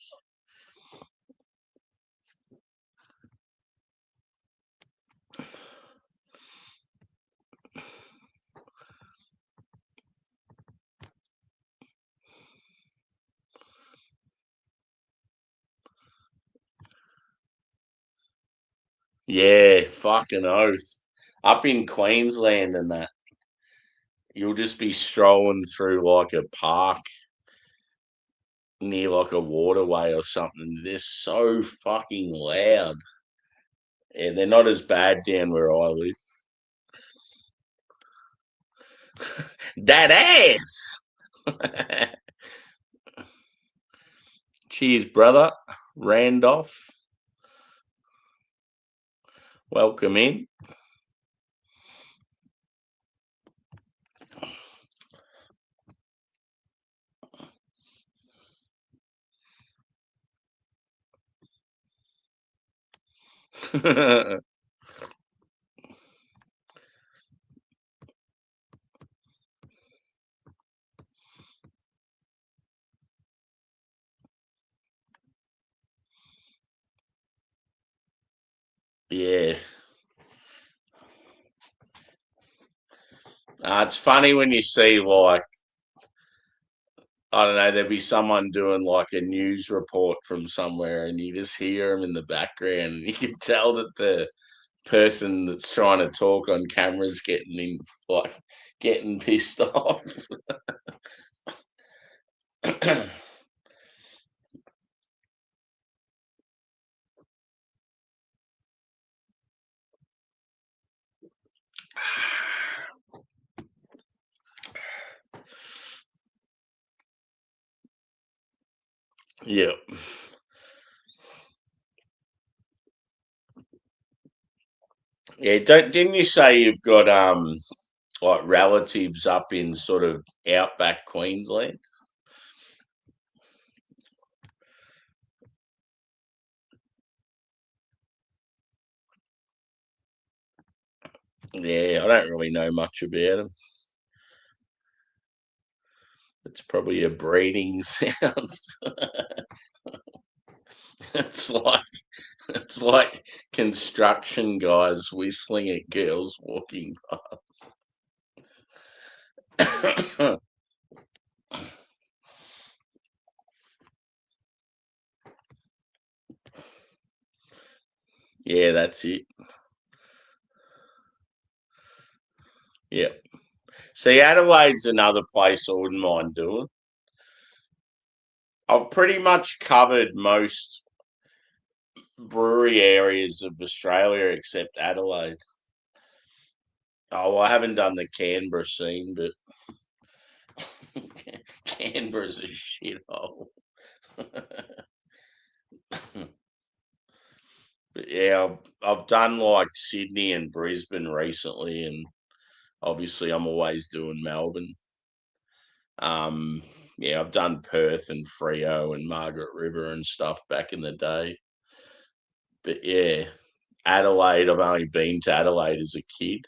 Yeah, fucking oath. Up in Queensland and that, you'll just be strolling through like a park near like a waterway or something. They're so fucking loud. Yeah, they're not as bad down where I live. That ass. Cheers, brother. Randolph. Welcome in. Yeah. It's funny when you see like I don't know, there'd be someone doing like a news report from somewhere, and you just hear them in the background, and you can tell that the person that's trying to talk on camera's like getting pissed off. Yeah. Yeah, didn't you say you've got like relatives up in sort of outback Queensland? Yeah, I don't really know much about them. It's probably a breeding sound. It's like it's like construction guys whistling at girls walking by. Yeah, that's it. Yeah. See, Adelaide's another place I wouldn't mind doing. I've pretty much covered most brewery areas of Australia except Adelaide. Oh, well, I haven't done the Canberra scene, but Canberra's a shithole. But yeah, I've done like Sydney and Brisbane recently, and obviously I'm always doing Melbourne. Um, yeah, I've done Perth and Freo and Margaret River and stuff back in the day. But yeah, Adelaide, I've only been to Adelaide as a kid.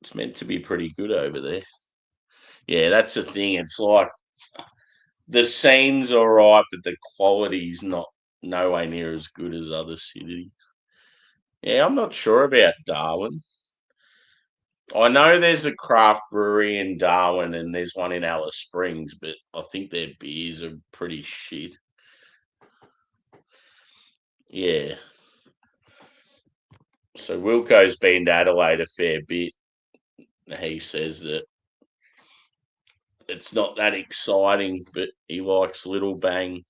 It's meant to be pretty good over there. Yeah, that's the thing. It's like the scene's all right, but the quality's not nowhere near as good as other cities. Yeah, I'm not sure about Darwin. I know there's a craft brewery in Darwin and there's one in Alice Springs, but I think their beers are pretty shit. Yeah. So Wilco's been to Adelaide a fair bit. He says that it's not that exciting, but he likes Little Bang.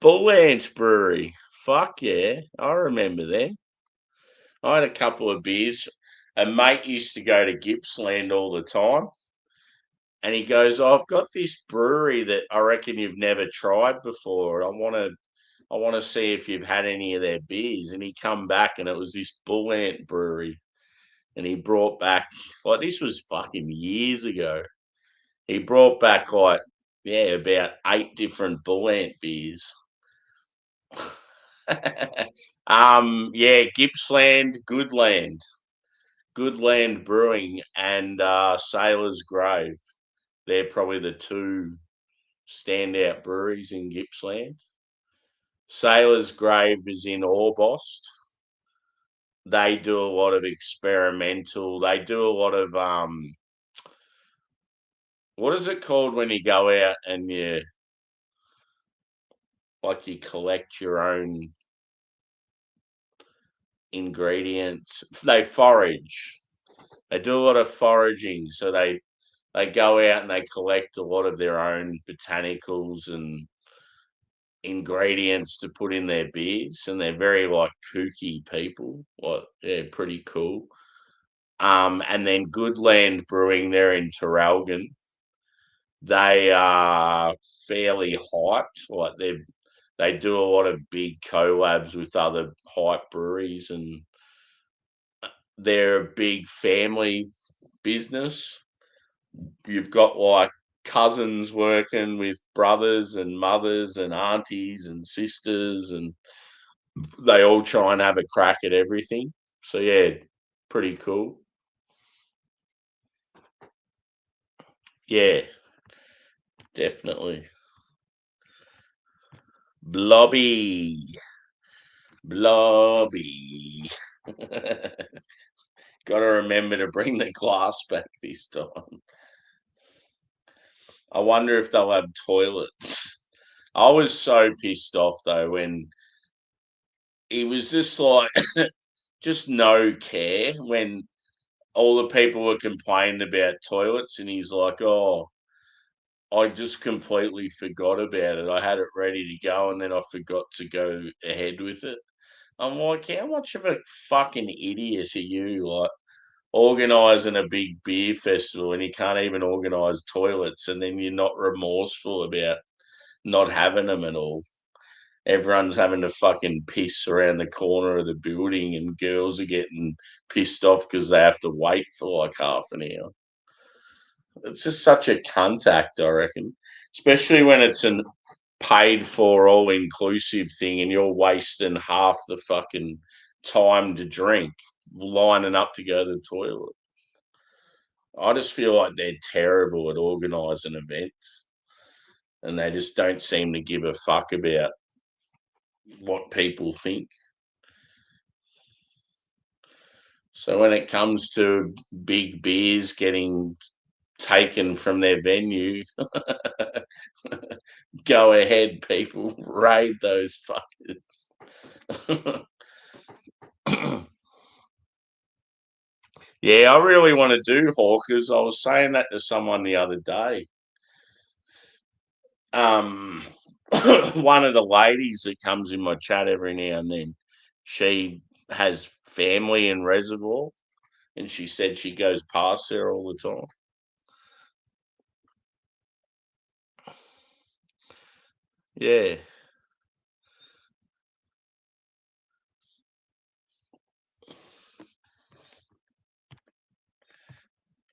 Bull Ants Brewery. Fuck yeah. I remember them. I had a couple of beers. A mate used to go to Gippsland all the time. And he goes, oh, I've got this brewery that I reckon you've never tried before. I want to see if you've had any of their beers. And he come back and it was this Bull Ant Brewery. And he brought back like this was fucking years ago. He brought back like yeah, about 8 different Bull Ant beers. Yeah, Gippsland, Goodland Brewing, and Sailor's Grave. They're probably the two standout breweries in Gippsland. Sailor's Grave is in Orbost. They do a lot of experimental. They do a lot of what is it called when you go out and you collect your own ingredients. They forage. They do a lot of foraging, so they go out and they collect a lot of their own botanicals and ingredients to put in their beers, and they're very like kooky people. Like yeah, pretty cool. And then Goodland Brewing, they're in Terralgan. They are fairly hyped. Like they do a lot of big collabs with other hype breweries, and they're a big family business. You've got like cousins working with brothers and mothers and aunties and sisters, and they all try and have a crack at everything. So yeah, pretty cool. Yeah, definitely. Blobby, blobby. Got to remember to bring the glass back this time. I wonder if they'll have toilets. I was so pissed off though when he was just like, just no care when all the people were complaining about toilets, and he's like, "Oh, I just completely forgot about it. I had it ready to go, and then I forgot to go ahead with it." I'm like, how much of a fucking idiot are you? Like, organising a big beer festival and you can't even organise toilets, and then you're not remorseful about not having them at all. Everyone's having to fucking piss around the corner of the building, and girls are getting pissed off because they have to wait for like half an hour. It's just such a cunt act, I reckon. Especially when it's an paid for all inclusive thing and you're wasting half the fucking time to drink lining up to go to the toilet. I just feel like they're terrible at organising events, and they just don't seem to give a fuck about what people think. So when it comes to big beers getting taken from their venue, go ahead, people, raid those fuckers. Yeah, I really want to do Hawkers. I was saying that to someone the other day. Um, one of the ladies that comes in my chat every now and then, she has family in Reservoir, and she said she goes past there all the time. Yeah,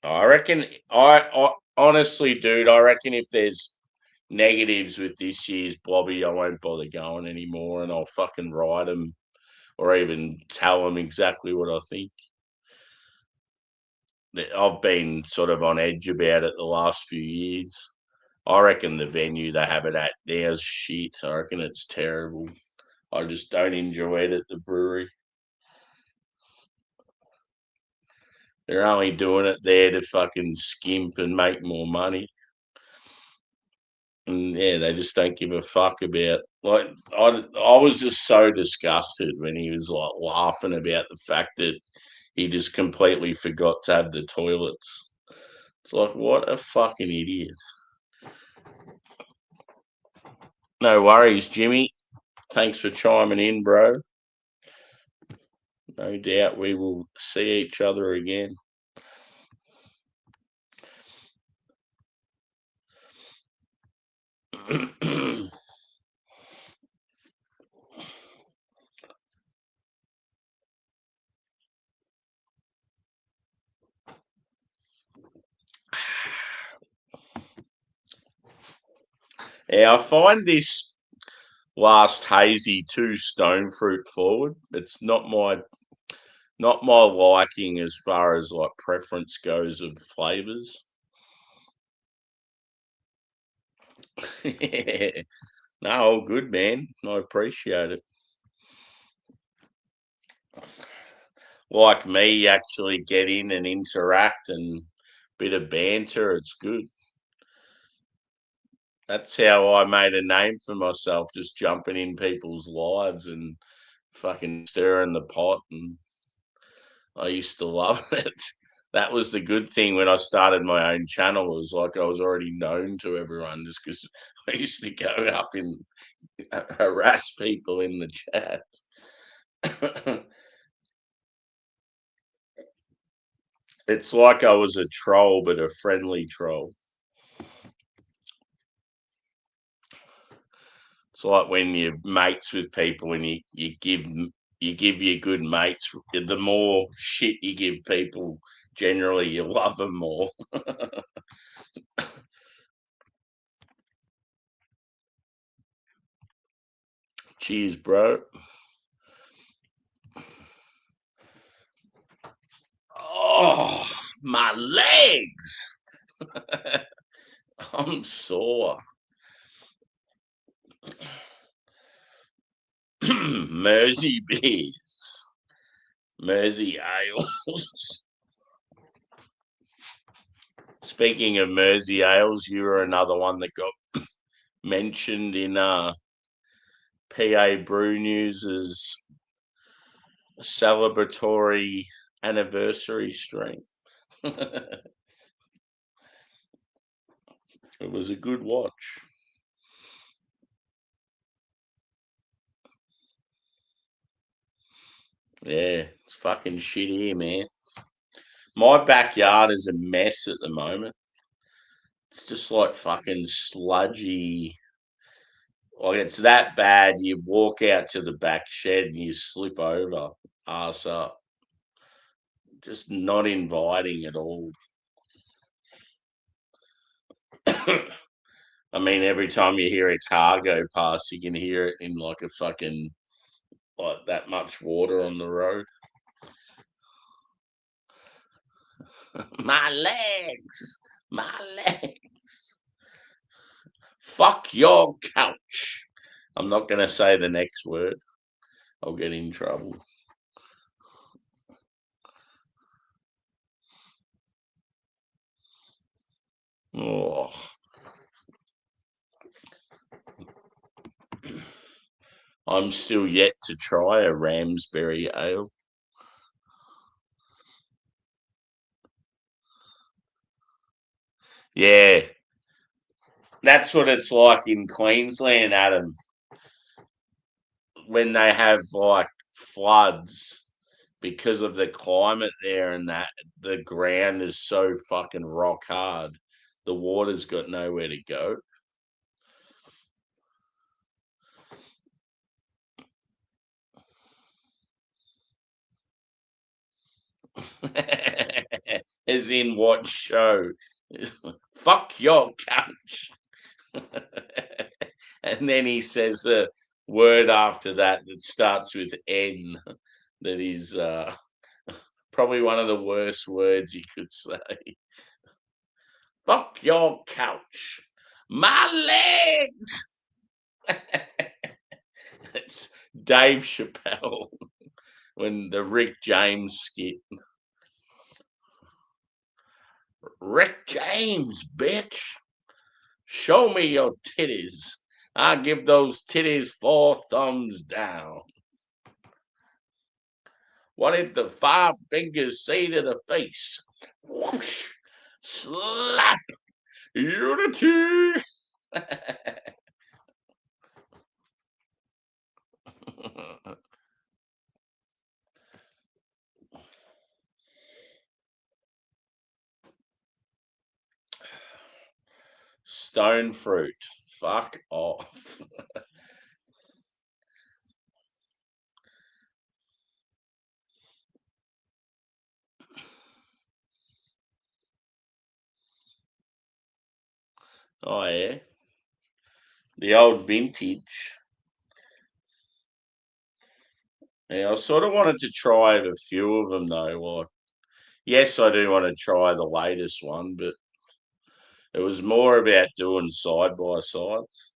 I reckon. I honestly, dude, I reckon if there's negatives with this year's Blobby, I won't bother going anymore, and I'll fucking write them or even tell them exactly what I think. I've been sort of on edge about it the last few years. I reckon the venue they have it at now's shit. I reckon it's terrible. I just don't enjoy it at the brewery. They're only doing it there to fucking skimp and make more money. And yeah, they just don't give a fuck about. Like, I was just so disgusted when he was like laughing about the fact that he just completely forgot to have the toilets. It's like, what a fucking idiot. No worries, Jimmy. Thanks for chiming in, bro. No doubt we will see each other again. Yeah, I find this last hazy too stone fruit forward. It's not my liking as far as like preference goes of flavors. No, all good, man. I appreciate it. Like me, actually get in and interact and bit of banter. It's good. That's how I made a name for myself, just jumping in people's lives and fucking stirring the pot. And I used to love it. That was the good thing when I started my own channel. It was like I was already known to everyone just because I used to go up and harass people in the chat. It's like I was a troll, but a friendly troll. It's like when you're mates with people and you give your good mates. The more shit you give people, generally you love them more. Cheers, bro. Oh, my legs. I'm sore. Mersey beers. Mersey ales. Speaking of Mersey ales, you were another one that got mentioned in PA Brew News as a celebratory anniversary stream. It was a good watch. Yeah, it's fucking shit here, man. My backyard is a mess at the moment. It's just like fucking sludgy. Like it's that bad. You walk out to the back shed and you slip over, ass up. Just not inviting at all. I mean, every time you hear a car go past, you can hear it in like a fucking like that much water on the road. My legs, my legs. Fuck your couch. I'm not going to say the next word. I'll get in trouble. Oh, I'm still yet to try a Ramsberry ale. Yeah, that's what it's like in Queensland, Adam, when they have like floods because of the climate there and that the ground is so fucking rock hard. The water's got nowhere to go. As in what show? Fuck your couch. And then he says a word after that that starts with N that is probably one of the worst words you could say. Fuck your couch. My legs. It's Dave Chappelle when the Rick James skit. Rick James, bitch. Show me your titties. I give those titties 4 thumbs down. What did the 5 fingers say to the face? Whoosh, slap, unity. Stone fruit. Fuck off. Oh, yeah. The old vintage. Yeah, I sort of wanted to try a few of them though. Like, yes, I do want to try the latest one, but it was more about doing side by sides.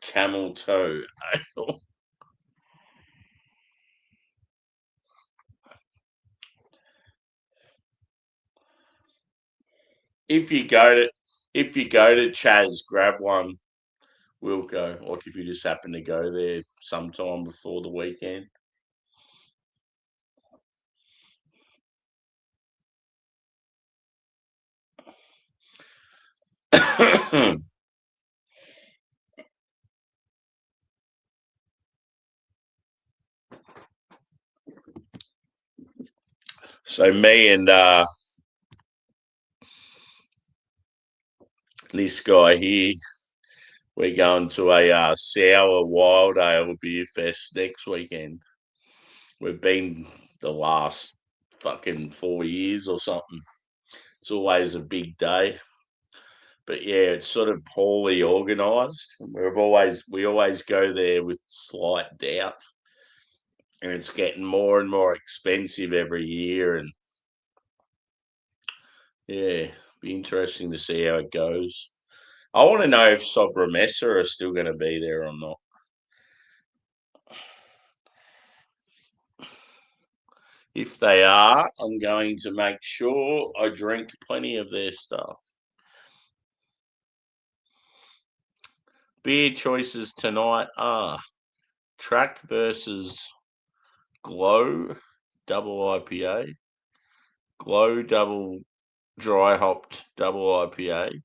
Camel toe ale. If you go to Chaz, grab one. We'll go. Like if you just happen to go there sometime before the weekend. So me and this guy here, we're going to a sour wild ale beer fest next weekend. We've been the last fucking 4 years or something. It's always a big day. But yeah, it's sort of poorly organised. We always go there with slight doubt, and it's getting more and more expensive every year. And yeah, be interesting to see how it goes. I want to know if Sobremesa are still going to be there or not. If they are, I'm going to make sure I drink plenty of their stuff. Beer choices tonight are Track versus Glow double IPA, Glow double dry hopped double IPA,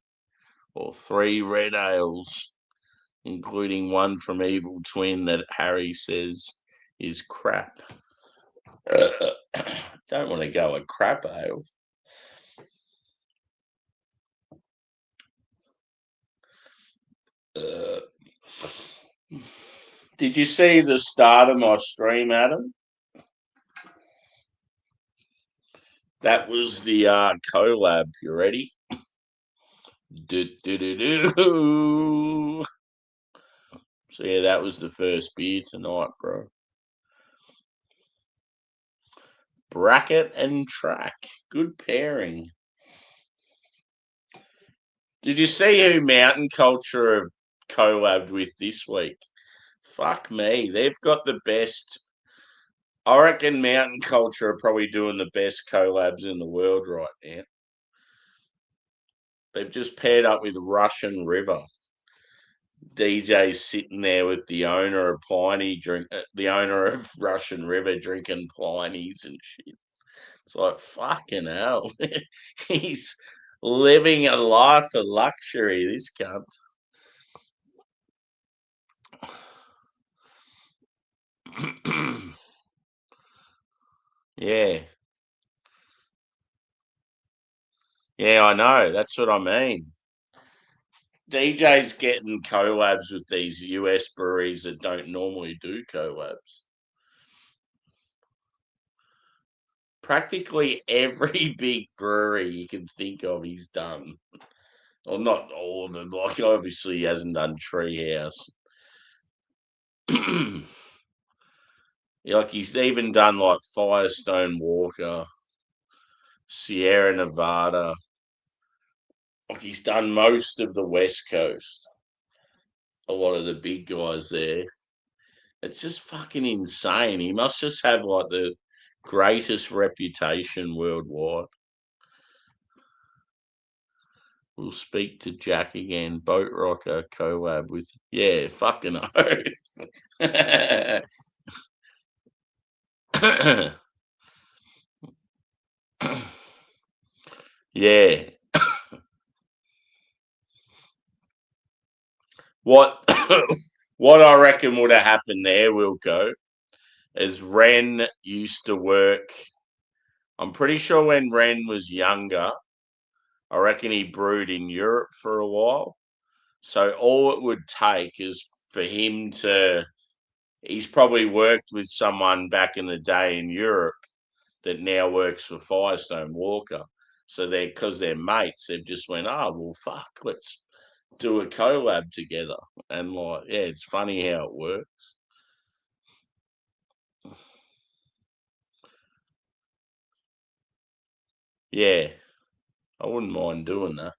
or 3 red ales, including one from Evil Twin that Harry says is crap. Don't want to go a crap ale. Did you see the start of my stream, Adam? That was the collab. You ready? Do. So yeah, that was the first beer tonight, bro. Bracket and track. Good pairing. Did you see who Mountain Culture have collabed with this week? Fuck me. They've got the best. I reckon Mountain Culture are probably doing the best collabs in the world right now. They've just paired up with Russian River. DJ's sitting there with the owner of the owner of Russian River drinking Pliny's and shit. It's like fucking hell. He's living a life of luxury, this cunt. Yeah. Yeah, I know. That's what I mean. DJ's getting collabs with these US breweries that don't normally do collabs. Practically every big brewery you can think of, he's done. Well, not all of them. Like, obviously, he hasn't done Treehouse. Like, he's even done, like, Firestone Walker, Sierra Nevada. Like, he's done most of the West Coast. A lot of the big guys there. It's just fucking insane. He must just have, like, the greatest reputation worldwide. We'll speak to Jack again. Boat Rocker collab with, yeah, fucking oath. Yeah. What what I reckon would have happened there, Wilco, is Ren used to work. I'm pretty sure when Ren was younger, I reckon he brewed in Europe for a while. So all it would take is for him to. He's probably worked with someone back in the day in Europe that now works for Firestone Walker. So because they're mates, they've just went, oh well, fuck, let's do a collab together. And like, yeah, it's funny how it works. Yeah, I wouldn't mind doing that.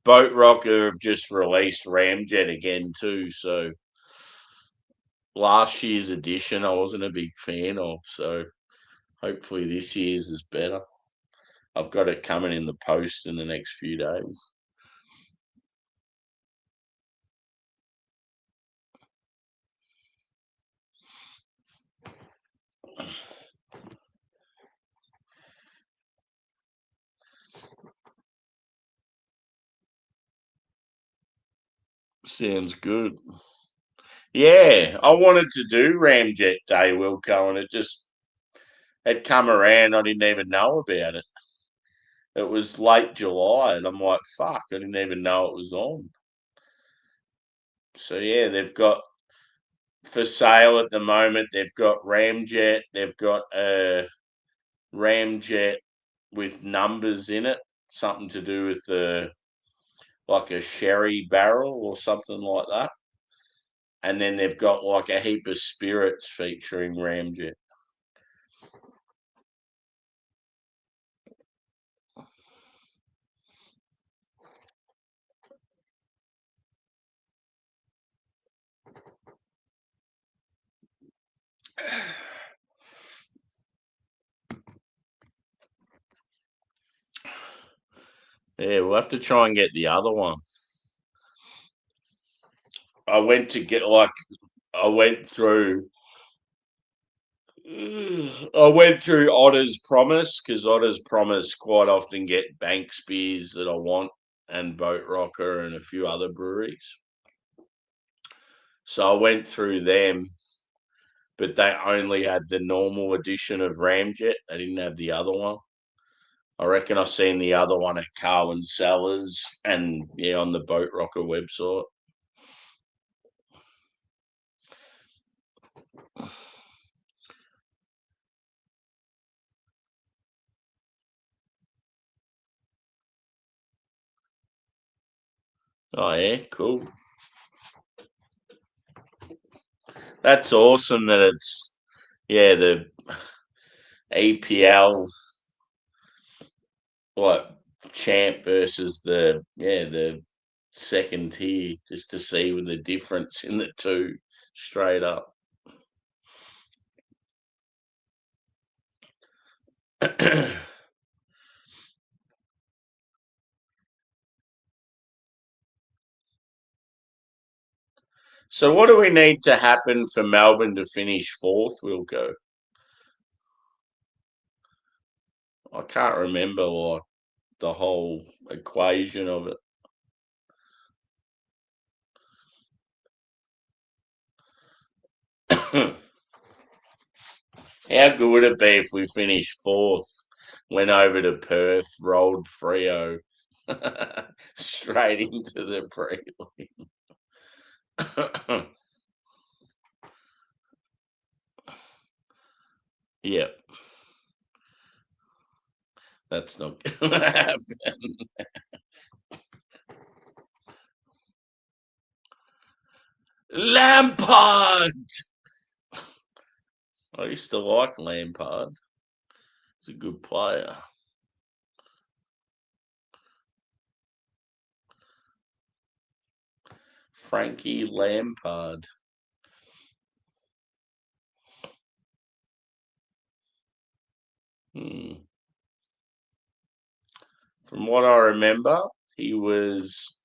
Boat Rocker have just released Ramjet again too, so last year's edition I wasn't a big fan of, so hopefully this year's is better. I've got it coming in the post in the next few days. Sounds good. Yeah, I wanted to do Ramjet Day, Wilco, and it just had come around. I didn't even know about it. It was late July, and I'm like, fuck, I didn't even know it was on. So yeah, they've got for sale at the moment. They've got Ramjet. They've got a Ramjet with numbers in it, something to do with the like a sherry barrel or something like that. And then they've got like a heap of spirits featuring Ramjet. Yeah, we'll have to try and get the other one. I went through I went through Otter's Promise because Otter's Promise quite often get Banks beers that I want and Boat Rocker and a few other breweries. So I went through them, but they only had the normal edition of Ramjet. They didn't have the other one. I reckon I've seen the other one at Carwin Cellars and on the Boat Rocker website. Oh yeah, cool. That's awesome that it's the APL what champ versus the second tier, just to see with the difference in the two straight up. So what do we need to happen for Melbourne to finish fourth, Wilco? I can't remember like the whole equation of it. How good would it be if we finished fourth, went over to Perth, rolled Freo straight into the prelim? Yep, that's not going to happen. Lampard! I used to like Lampard. He's a good player. Frankie Lampard. Hmm. From what I remember, he was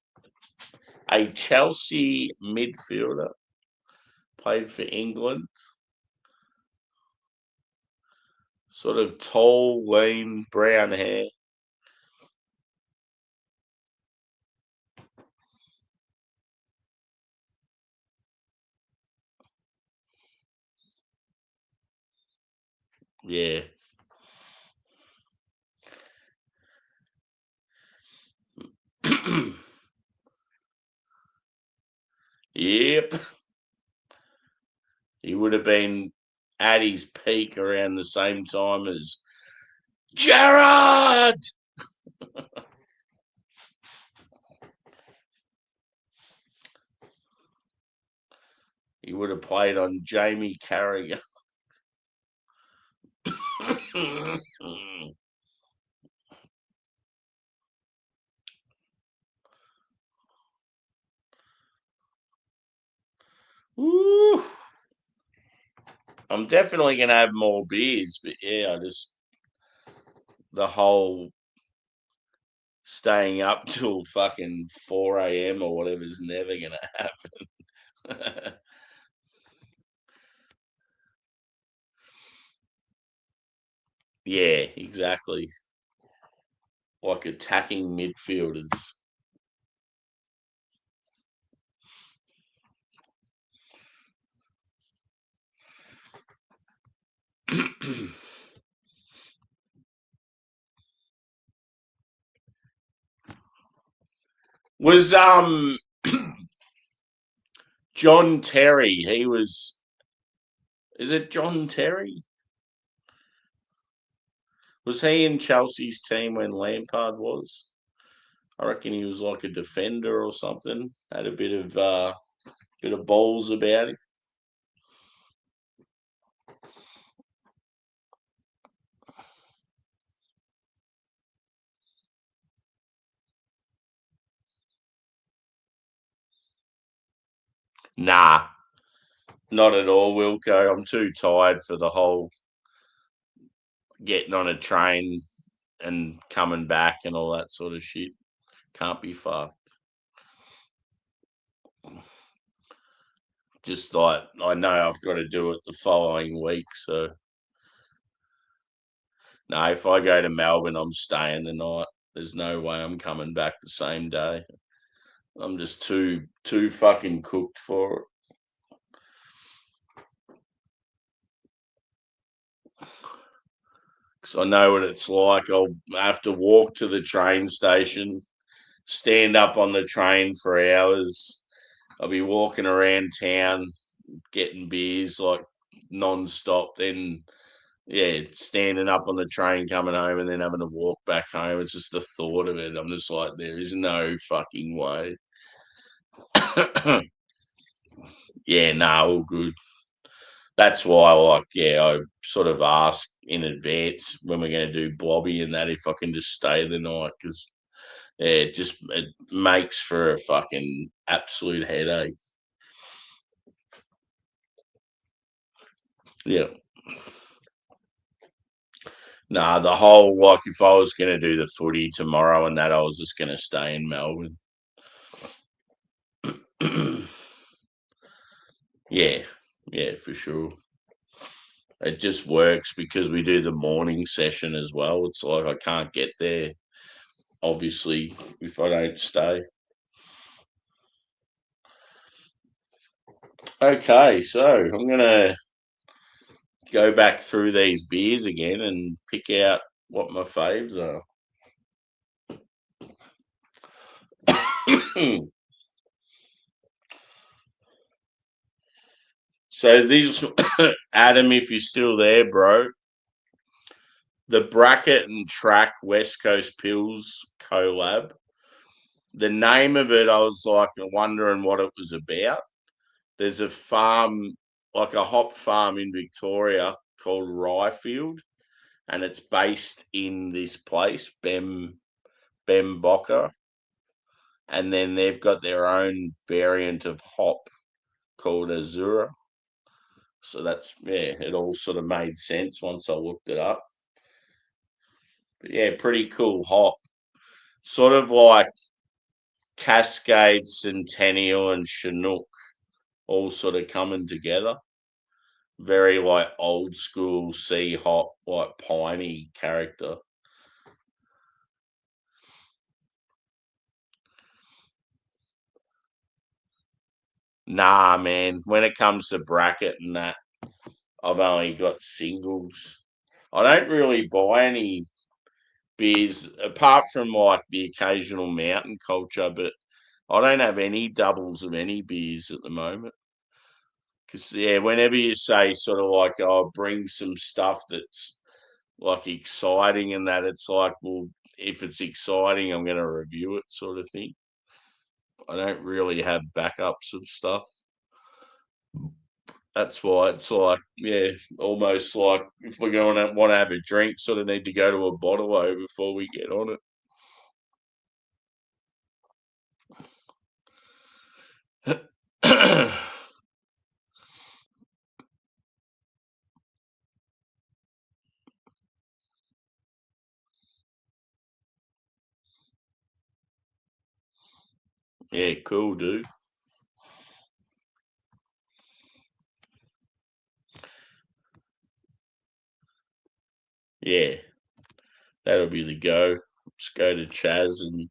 a Chelsea midfielder, played for England, sort of tall, lean, brown hair. Yeah. Yep. He would have been at his peak around the same time as Jared. He would have played on Jamie Carragher. Woo. I'm definitely going to have more beers, but I just the whole staying up till fucking 4 a.m. or whatever is never going to happen. Yeah, exactly. Like attacking midfielders. Was John Terry, is it John Terry? Was he in Chelsea's team when Lampard was? I reckon he was like a defender or something. Had a bit of balls about him. Nah, not at all, Wilco. I'm too tired for the whole getting on a train and coming back and all that sort of shit. Can't be fucked. Just like I know I've got to do it the following week, so No, if I go to Melbourne, I'm staying the night. There's no way I'm coming back the same day. I'm just too fucking cooked for it. Because I know what it's like. I'll have to walk to the train station, stand up on the train for hours. I'll be walking around town getting beers like non-stop. Then, yeah, standing up on the train coming home and then having to walk back home. It's just the thought of it. I'm just like, there is no fucking way. Yeah, no, all good. That's why, like, yeah, I sort of ask in advance when we're going to do Blobby and that if I can just stay the night because yeah, it makes for a fucking absolute headache. Yeah. Nah, the whole like if I was going to do the footy tomorrow and that, I was just going to stay in Melbourne. Yeah, yeah, for sure. It just works because we do the morning session as well. It's like I can't get there, obviously, if I don't stay. Okay, so I'm gonna go back through these beers again and pick out what my faves are. So these, Adam, if you're still there, bro, the Bracket and Track West Coast Pills collab. The name of it, I was like wondering what it was about. There's a farm, like a hop farm in Victoria called Ryefield, and it's based in this place, Bemboca. And then they've got their own variant of hop called Azura. So that's, yeah, it all sort of made sense once I looked it up. But yeah, pretty cool hop. Sort of like Cascade, Centennial, and Chinook all sort of coming together. Very like old school sea hop, like piney character. Nah, man. When it comes to bracket and that, I've only got singles. I don't really buy any beers apart from like the occasional mountain culture, but I don't have any doubles of any beers at the moment. Because yeah, whenever you say sort of like, "Oh, bring some stuff that's like exciting," and that it's like, well, if it's exciting, I'm going to review it, sort of thing. I don't really have backups of stuff. That's why it's like, yeah, almost like if we're going to want to have a drink, sort of need to go to a bottle before we get on it. Yeah, cool, dude. Yeah, that'll be the go. Let's go to Chaz and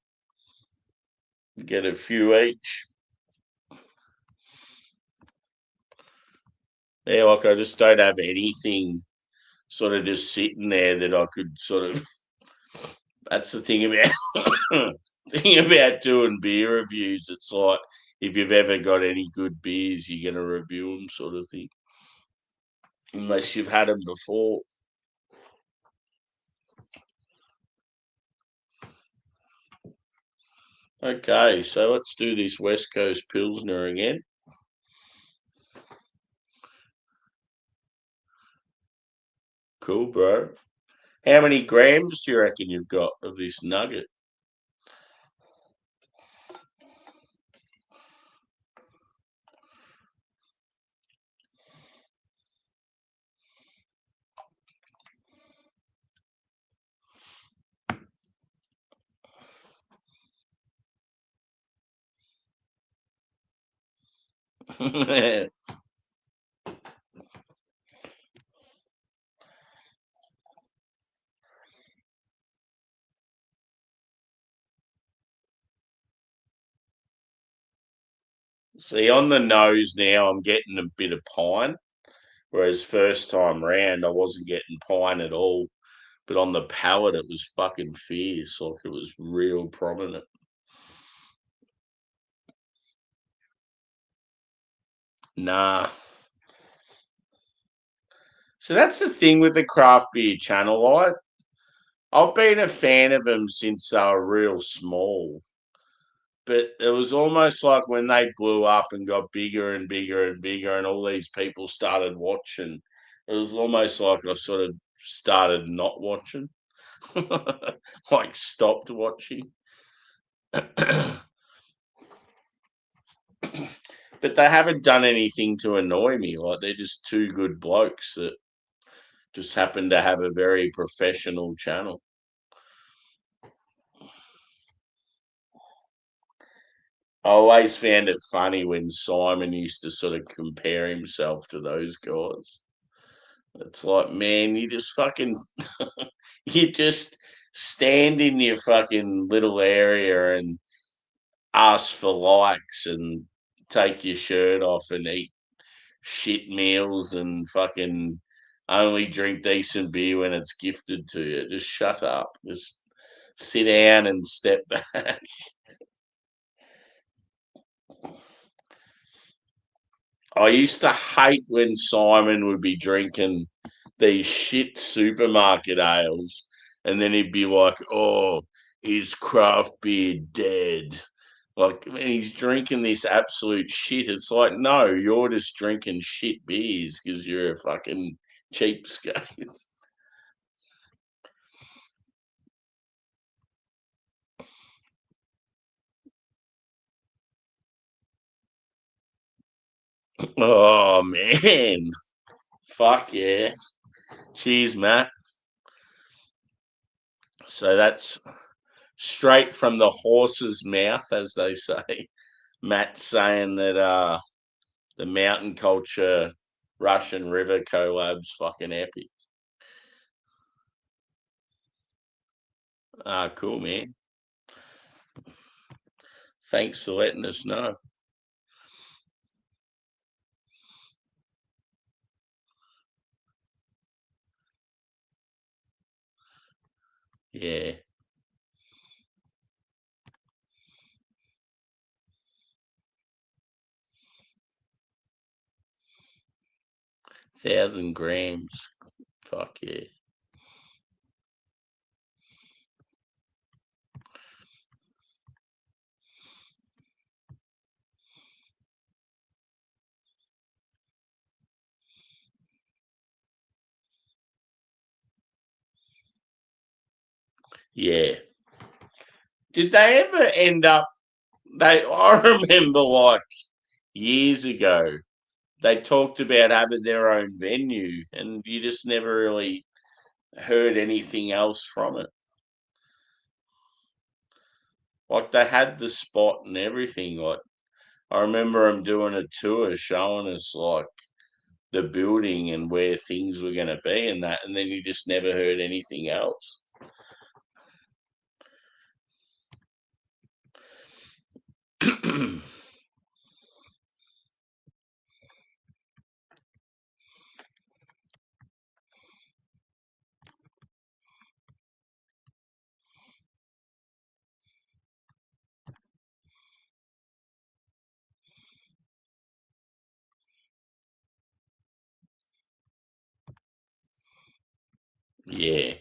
get a few each. Yeah, like I just don't have anything sort of just sitting there that I could sort of. That's the thing about thing about doing beer reviews. It's like if you've ever got any good beers, you're gonna review them, sort of thing, unless you've had them before. Okay, so let's do this West Coast Pilsner again. Cool, bro. How many grams do you reckon you've got of this nugget? See, on the nose now, I'm getting a bit of pine, whereas first time round, I wasn't getting pine at all. But on the palate, it was fucking fierce. Like it was real prominent. Nah. So that's the thing with the craft beer channel. I've been a fan of them since they were real small. But it was almost like when they blew up and got bigger and bigger and bigger, and all these people started watching. It was almost like I sort of started not watching, like stopped watching. But they haven't done anything to annoy me. Like they're just two good blokes that just happen to have a very professional channel. I always found it funny when Simon used to sort of compare himself to those guys. It's like, man, you just fucking, you just stand in your fucking little area and ask for likes and take your shirt off and eat shit meals and fucking only drink decent beer when it's gifted to you. Just shut up. Just sit down and step back. I used to hate when Simon would be drinking these shit supermarket ales, and then he'd be like, "Oh, is craft beer dead?" Like when he's drinking this absolute shit, it's like, no, you're just drinking shit beers because you're a fucking cheapskate. Oh man, fuck yeah! Cheers, Matt. So that's straight from the horse's mouth, as they say. Matt saying that the mountain culture Russian River collab's fucking epic. Ah, cool, man. Thanks for letting us know. Yeah, 1,000 grams. Fuck yeah. Yeah. Did they ever end up? I remember like years ago, they talked about having their own venue, and you just never really heard anything else from it. Like they had the spot and everything. Like I remember them doing a tour showing us like the building and where things were going to be and that, and then you just never heard anything else. Yeah.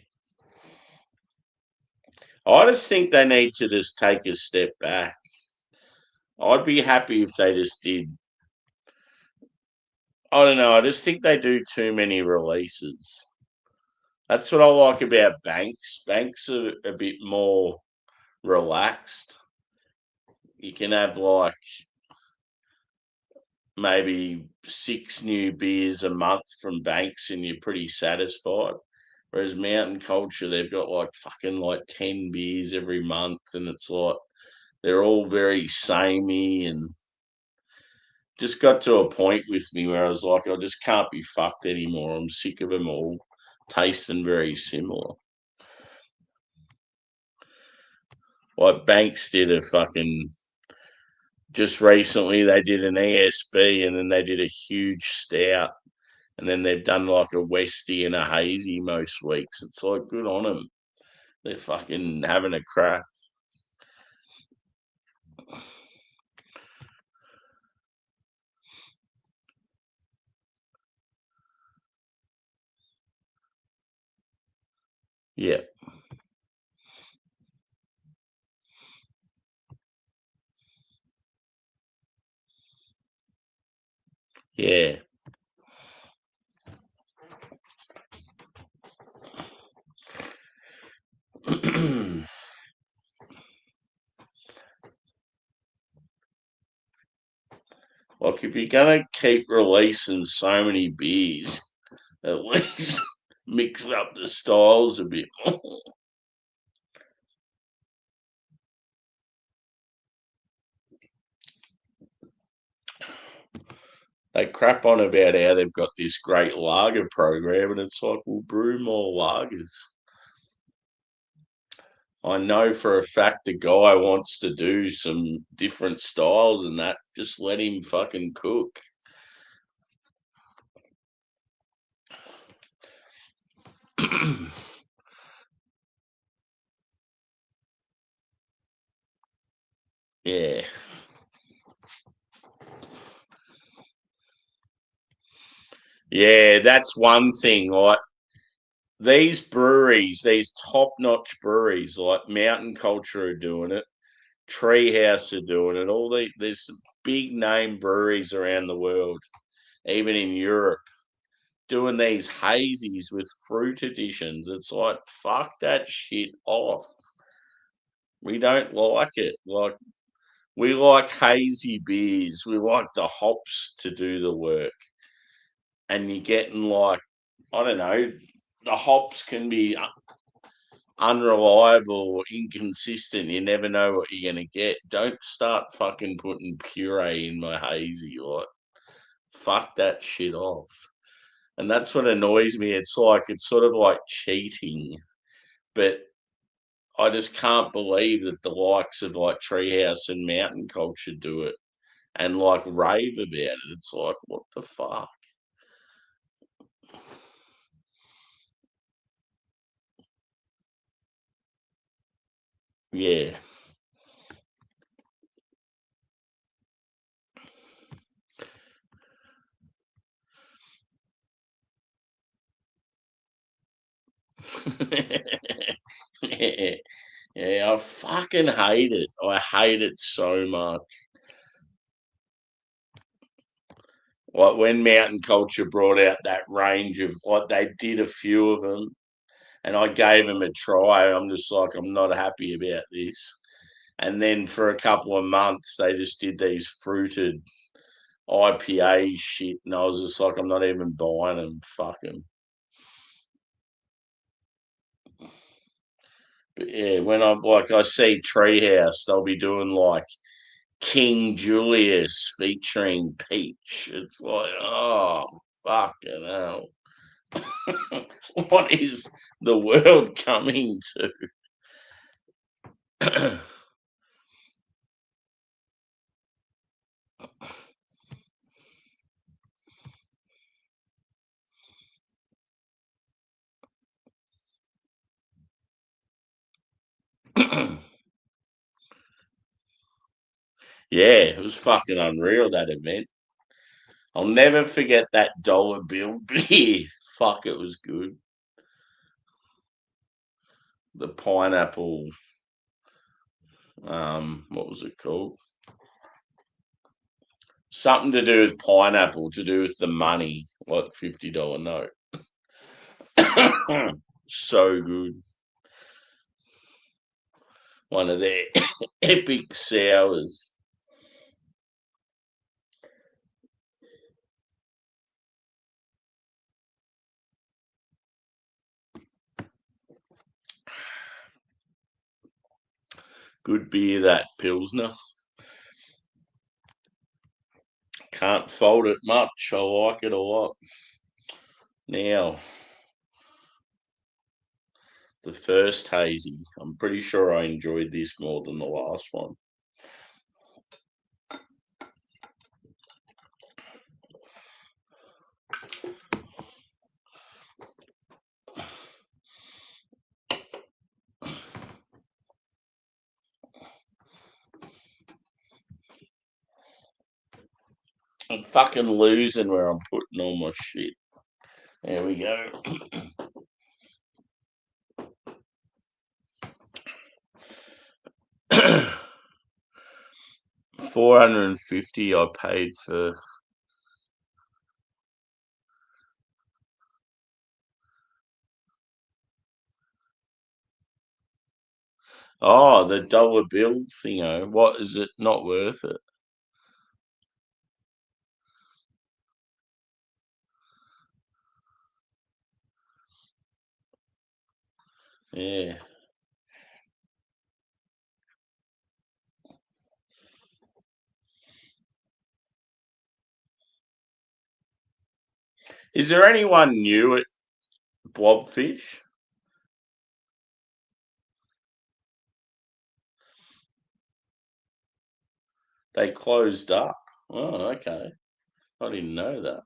I just think they need to just take a step back. I'd be happy if they just did. I don't know. I just think they do too many releases. That's what I like about Banks. Banks are a bit more relaxed. You can have like maybe 6 new beers a month from Banks and you're pretty satisfied. Whereas Mountain Culture, they've got like fucking like 10 beers every month and it's like they're all very samey and just got to a point with me where I was like, I just can't be fucked anymore. I'm sick of them all tasting very similar. Like Banks did a fucking just recently they did an ESB and then they did a huge stout. And then they've done like a Westie and a Hazy most weeks. It's like, good on them. They're fucking having a crack. Yeah. Yeah. Like, if you're going to keep releasing so many beers, at least mix up the styles a bit more. They crap on about how they've got this great lager program, and it's like, we'll brew more lagers. I know for a fact the guy wants to do some different styles and that. Just let him fucking cook. Yeah. Yeah, that's one thing. Like, these breweries, these top-notch breweries, like Mountain Culture are doing it, Treehouse are doing it. There's some big name breweries around the world, even in Europe, doing these hazies with fruit additions. It's like, fuck that shit off. We don't like it. Like, we like hazy beers. We like the hops to do the work. And you're getting like, I don't know, the hops can be unreliable or inconsistent. You never know what you're going to get. Don't start fucking putting puree in my hazy. Like, fuck that shit off. And that's what annoys me. It's like, it's sort of like cheating. But I just can't believe that the likes of like Treehouse and Mountain Culture do it and like rave about it. It's like, what the fuck? Yeah. Yeah. Yeah, I fucking hate it. I hate it so much. Like, when Mountain Culture brought out that range of, like, they did a few of them and I gave them a try. I'm just like, I'm not happy about this. And then for a couple of months, they just did these fruited IPA shit. And I was just like, I'm not even buying them. Fuck them. But yeah, when I see Treehouse, they'll be doing like King Julius featuring Peach. It's like, oh, fucking hell. What is the world coming to? Yeah, it was fucking unreal, that event. I'll never forget that dollar bill beer. Fuck, it was good. The pineapple, what was it called? Something to do with pineapple, to do with the money, like $50 note. So good. One of their epic sours. Good beer, that Pilsner. Can't fault it much. I like it a lot. Now, the first hazy. I'm pretty sure I enjoyed this more than the last one. I'm fucking losing where I'm putting all my shit. There we go. 450 I paid for. Oh, the dollar bill thingo. What is it? Not worth it. Yeah. Is there anyone new at Blobfish? They closed up. Oh, okay. I didn't know that.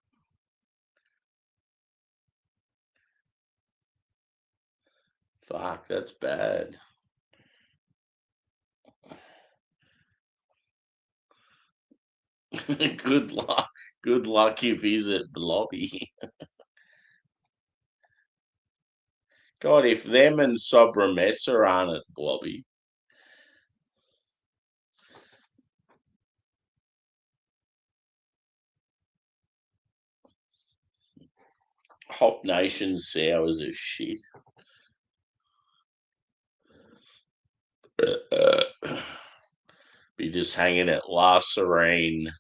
Fuck, that's bad. Good luck. Good luck if he's at Blobby. God, if them and Sobremesa aren't at Blobby. Hop Nation sours are shit. Be just hanging at La Serene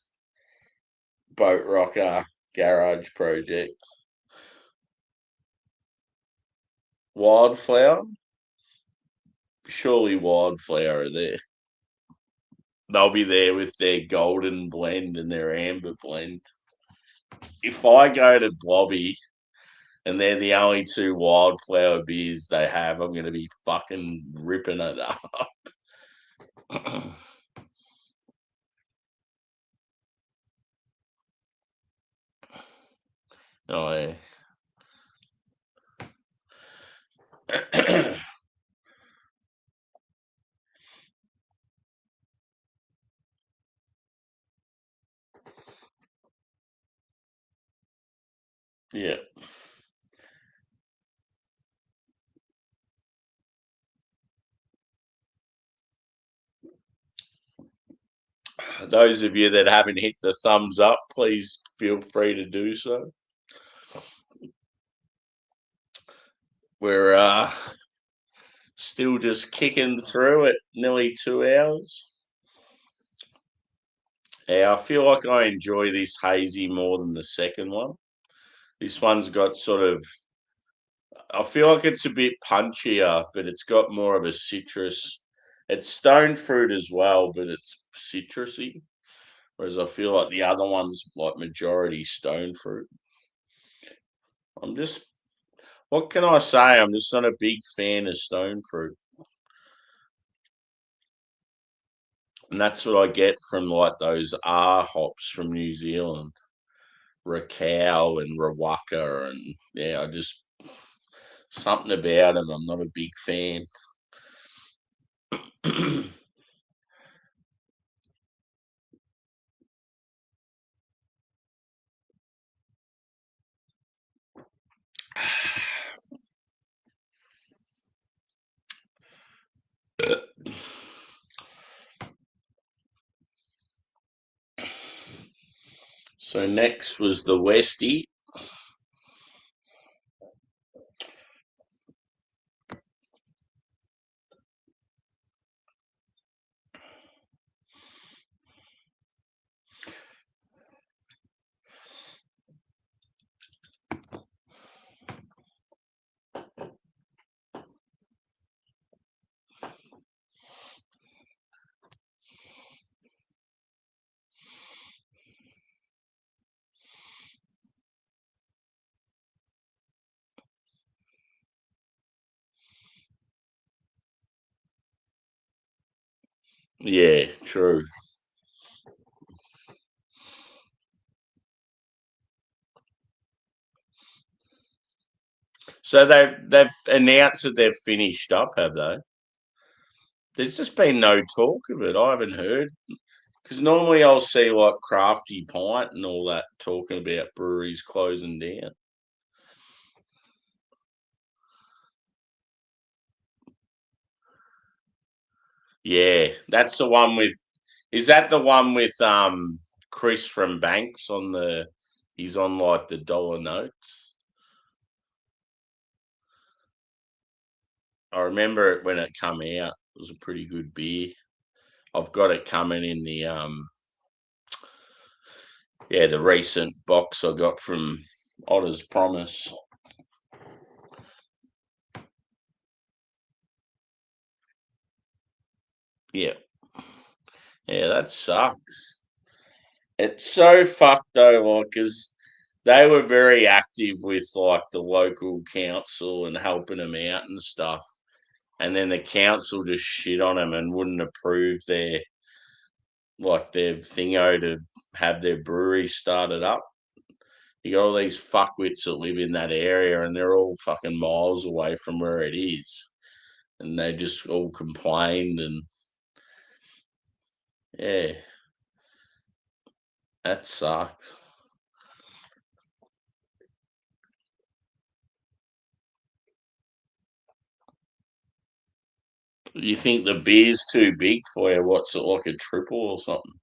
Boat Rocker Garage Project. Wildflower? Surely Wildflower are there. They'll be there with their golden blend and their amber blend. If I go to Blobby and they're the only two Wildflower beers they have, I'm going to be fucking ripping it up. Oh, yeah. Yeah. Those of you that haven't hit the thumbs up, please feel free to do so. We're still just kicking through at nearly 2 hours. Yeah, I feel like I enjoy this hazy more than the second one. This one's got sort of, I feel like it's a bit punchier, but it's got more of a citrus. It's stone fruit as well, but it's citrusy. Whereas I feel like the other one's like majority stone fruit. I'm just, what can I say? I'm just not a big fan of stone fruit. And that's what I get from like those R hops from New Zealand. Rakow and Rawaka, and yeah, I just something about them. I'm not a big fan. So next was the Westie. Yeah, true. So they've announced that they've finished up, have they? There's just been no talk of it. I haven't heard Because normally I'll see like Crafty Pint and all that talking about breweries closing down. Yeah, that's the one with. Is that the one with Chris from Banks on the? He's on like the dollar notes. I remember it when it come out. It was a pretty good beer. I've got it coming in the the recent box I got from Otter's Promise. Yeah. Yeah, that sucks. It's so fucked though, like, because they were very active with like the local council and helping them out and stuff. And then the council just shit on them and wouldn't approve their thingo to have their brewery started up. You got all these fuckwits that live in that area and they're all fucking miles away from where it is. And they just all complained and yeah, that sucks. You think the beer's too big for you? What's it, like a triple or something?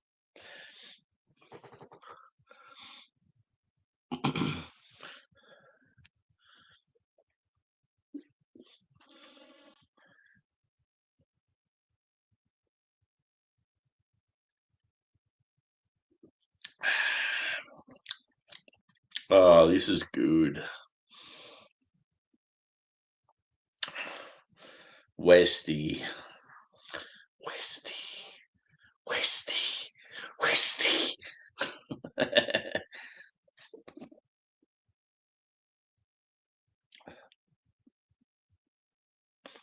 Oh, this is good. Westy, Westy, Westy, Westy.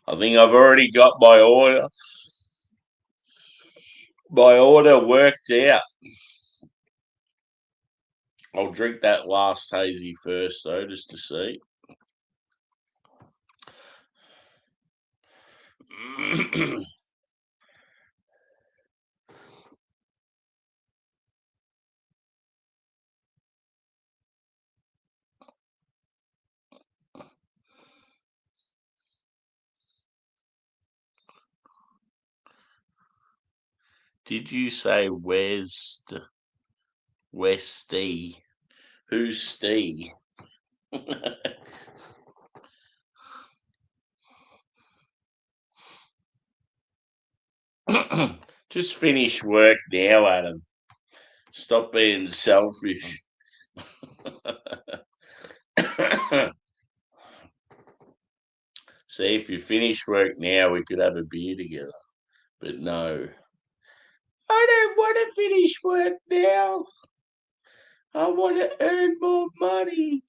I think I've already got my order worked out. I'll drink that last hazy first though, just to see. Did you say Westy? Who's Steve? Just finish work now, Adam. Stop being selfish. See, if you finish work now, we could have a beer together. But no. I don't want to finish work now. I want to earn more money.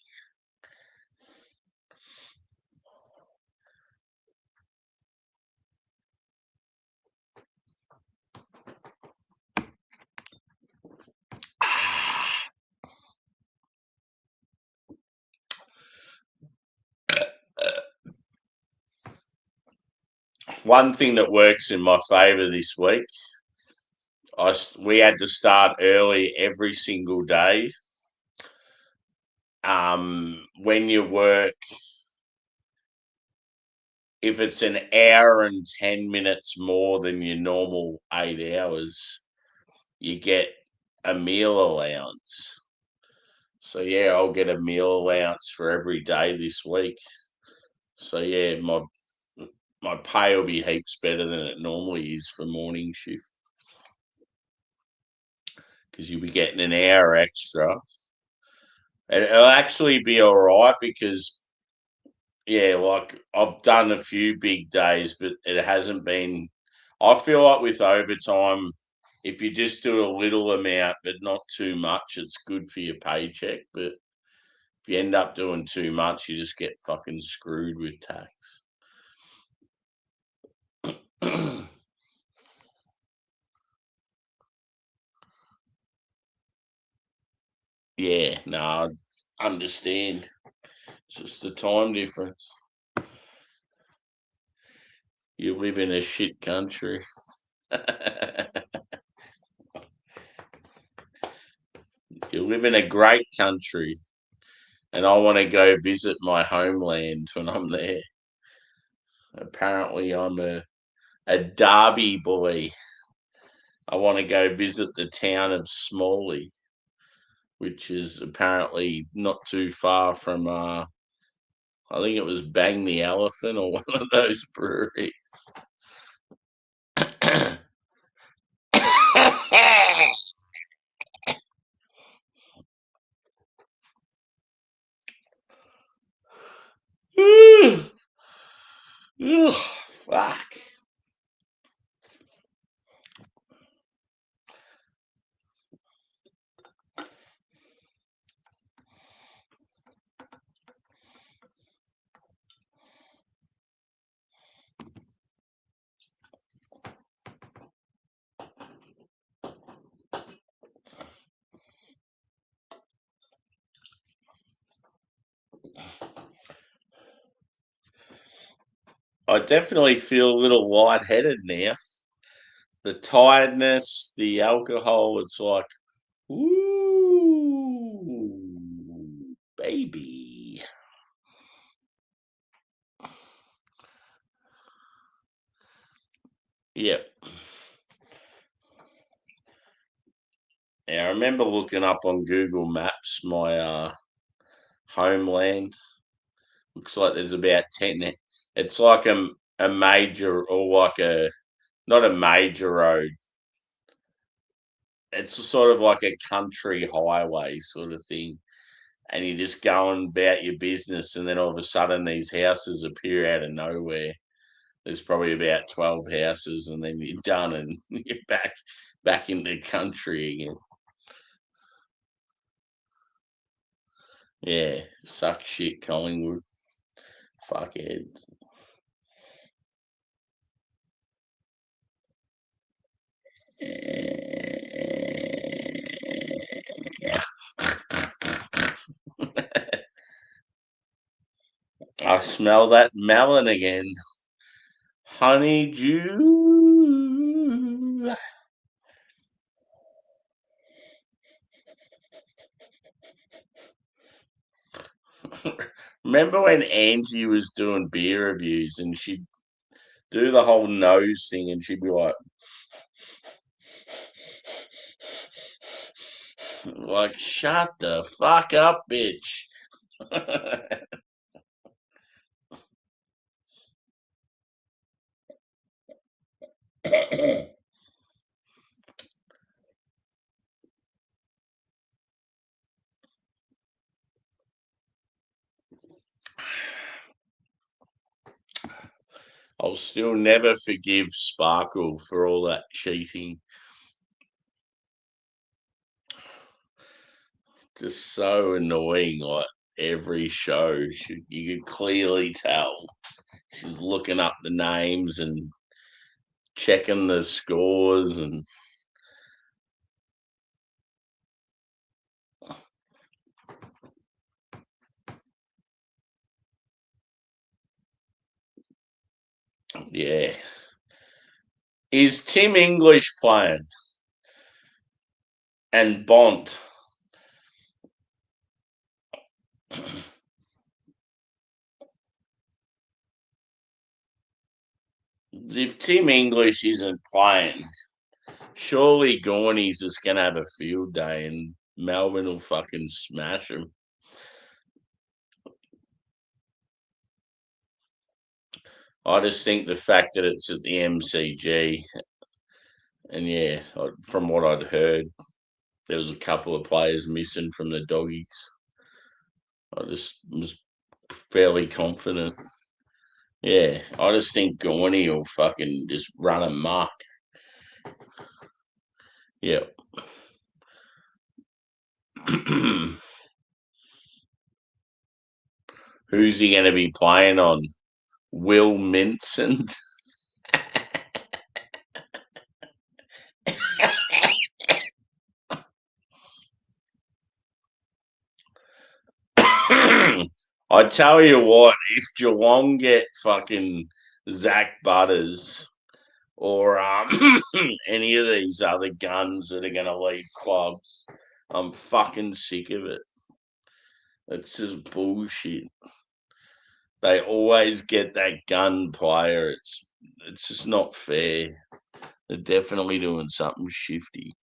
One thing that works in my favour this week, we had to start early every single day. When you work, if it's an hour and 10 minutes more than your normal 8 hours, you get a meal allowance. So yeah, I'll get a meal allowance for every day this week. So yeah, my pay will be heaps better than it normally is for morning shift because you'll be getting an hour extra. And it'll actually be all right because yeah, like I've done a few big days, but it hasn't been. I feel like with overtime, if you just do a little amount but not too much, it's good for your paycheck. But if you end up doing too much, you just get fucking screwed with tax. Yeah, no, I understand. It's just the time difference. You live in a shit country. You live in a great country, and I want to go visit my homeland when I'm there. Apparently, I'm a Derby boy. I want to go visit the town of Smalley, which is apparently not too far from, I think it was Bang the Elephant or one of those breweries. Fuck. I definitely feel a little lightheaded now. The tiredness, the alcohol, it's like, ooh, baby. Yep. Yeah, I remember looking up on Google Maps my homeland. Looks like there's about 10. It's like a major, or like not a major road. It's sort of like a country highway sort of thing. And you're just going about your business, and then all of a sudden these houses appear out of nowhere. There's probably about 12 houses, and then you're done, and you're back in the country again. Yeah, suck shit, Collingwood. Fuckheads. I smell that melon again. Honeydew. Remember when Angie was doing beer reviews and she'd do the whole nose thing and she'd be like, shut the fuck up, bitch. I'll still never forgive Sparkle for all that cheating. Just so annoying. Like every show, you could clearly tell she's looking up the names and checking the scores, and yeah. Is Tim English playing? And Bont? If Tim English isn't playing, surely Gorney's just going to have a field day and Melbourne will fucking smash him. I just think the fact that it's at the MCG, and yeah, from what I'd heard, there was a couple of players missing from the Doggies. I just was fairly confident. Yeah, I just think Gorney will fucking just run amok. Yep. Who's he going to be playing on? Will Minson? I tell you what, if Geelong get fucking Zach Butters or any of these other guns that are going to leave clubs, I'm fucking sick of it. It's just bullshit. They always get that gun player. It's just not fair. They're definitely doing something shifty.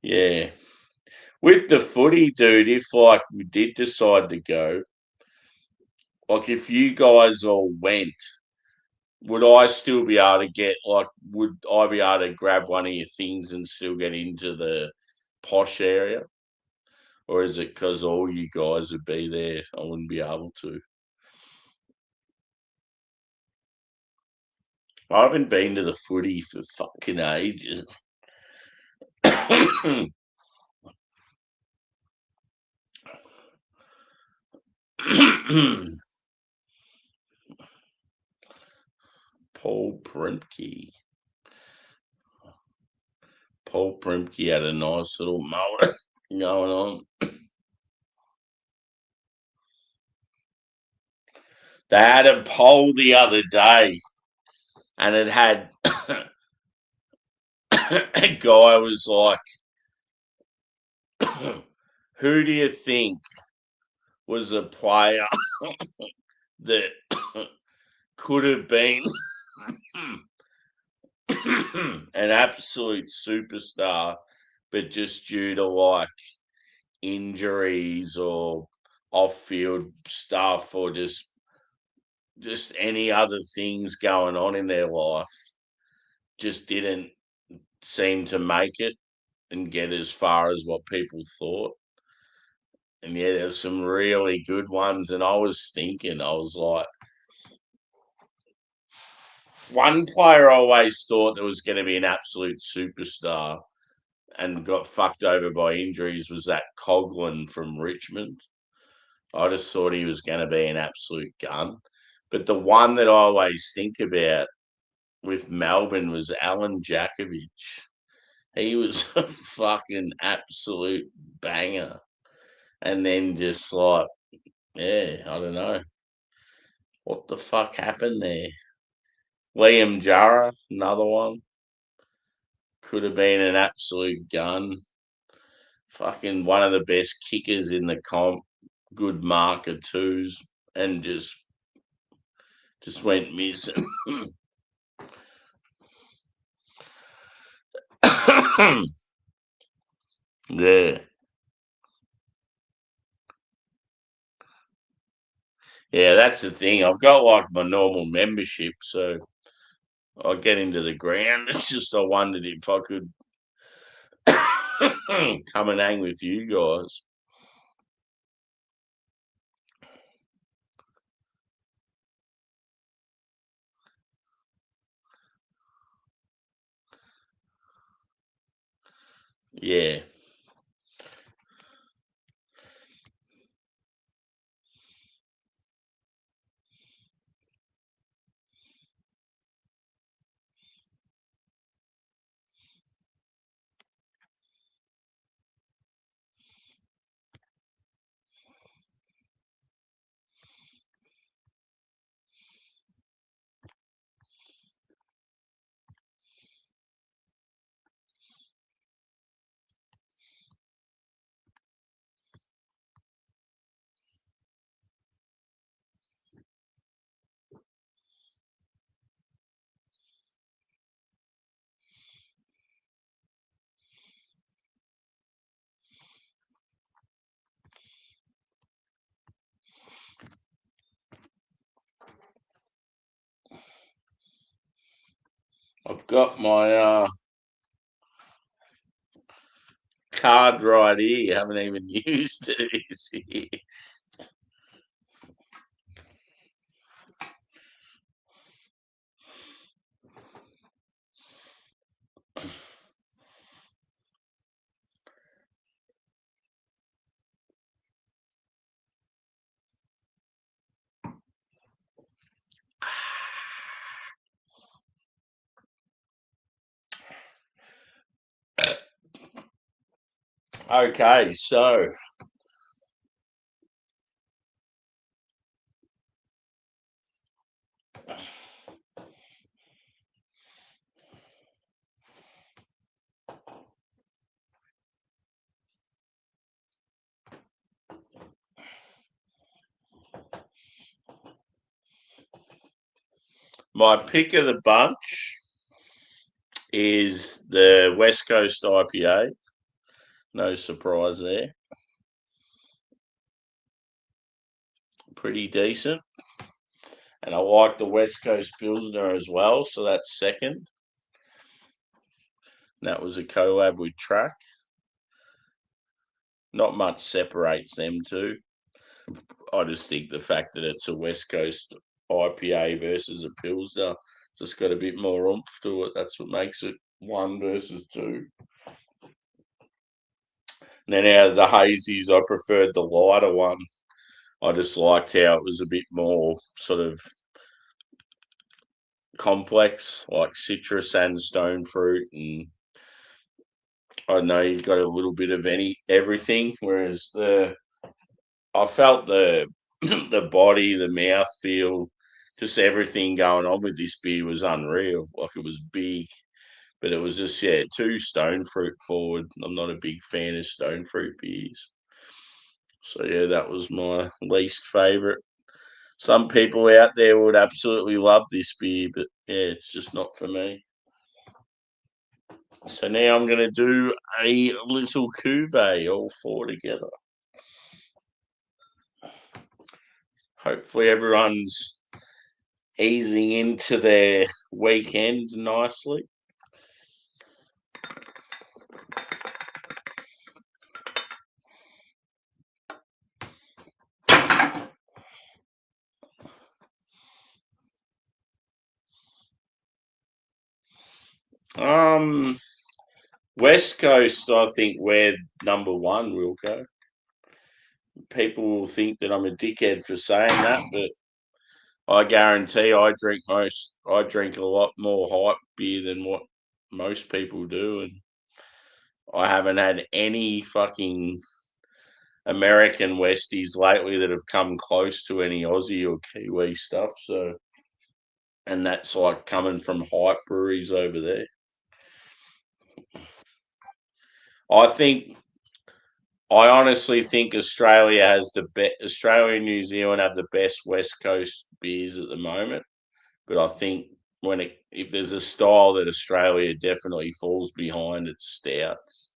Yeah. With the footy, dude, if like we did decide to go, like if you guys all went, would I still be able to get would I be able to grab one of your things and still get into the posh area? Or is it because all you guys would be there? I wouldn't be able to. I haven't been to the footy for fucking ages. Paul Primke. Paul Primke had a nice little mullet going on. They had a poll the other day, and it had a guy was like, "Who do you think was a player that could have been an absolute superstar, but just due to like injuries or off-field stuff or just any other things going on in their life, just didn't seem to make it and get as far as what people thought." And yeah, there's some really good ones. And I was thinking, I was like, one player I always thought that was going to be an absolute superstar and got fucked over by injuries was that Coughlin from Richmond. I just thought he was going to be an absolute gun. But the one that I always think about with Melbourne was Alan Jakovic. He was a fucking absolute banger. And then just like, yeah, I don't know. What the fuck happened there? Liam Jara, another one. Could have been an absolute gun. Fucking one of the best kickers in the comp. Good marker twos. And just went missing. Yeah. Yeah, that's the thing. I've got like my normal membership, so I get into the ground. It's just I wondered if I could come and hang with you guys. Yeah. I've got my card right here. Haven't even used it. It's here. Okay, so My pick of the bunch is the West Coast IPA. No surprise there. Pretty decent. And I like the West Coast Pilsner as well, so that's second. That was a collab with Track. Not much separates them two. I just think the fact that it's a West Coast IPA versus a Pilsner just got a bit more oomph to it. That's what makes it one versus two. And then out of the hazies, I preferred the lighter one. I just liked how it was a bit more sort of complex, like citrus and stone fruit, and I know you got a little bit of everything. Whereas I felt the the body, the mouth feel, just everything going on with this beer was unreal. Like it was big, but it was just too stone fruit forward. I'm not a big fan of stone fruit beers, so that was my least favourite. Some people out there would absolutely love this beer, but it's just not for me. So now I'm going to do a little cuvee, all four together. Hopefully everyone's easing into their weekend nicely. West Coast, I think we're number one, Wilco. People will think that I'm a dickhead for saying that, but I guarantee I drink a lot more hype beer than what most people do, and I haven't had any fucking American Westies lately that have come close to any Aussie or Kiwi stuff. So, and that's like coming from hype breweries over there. I honestly think Australia and New Zealand have the best West Coast beers at the moment. But I think if there's a style that Australia definitely falls behind, it's stouts.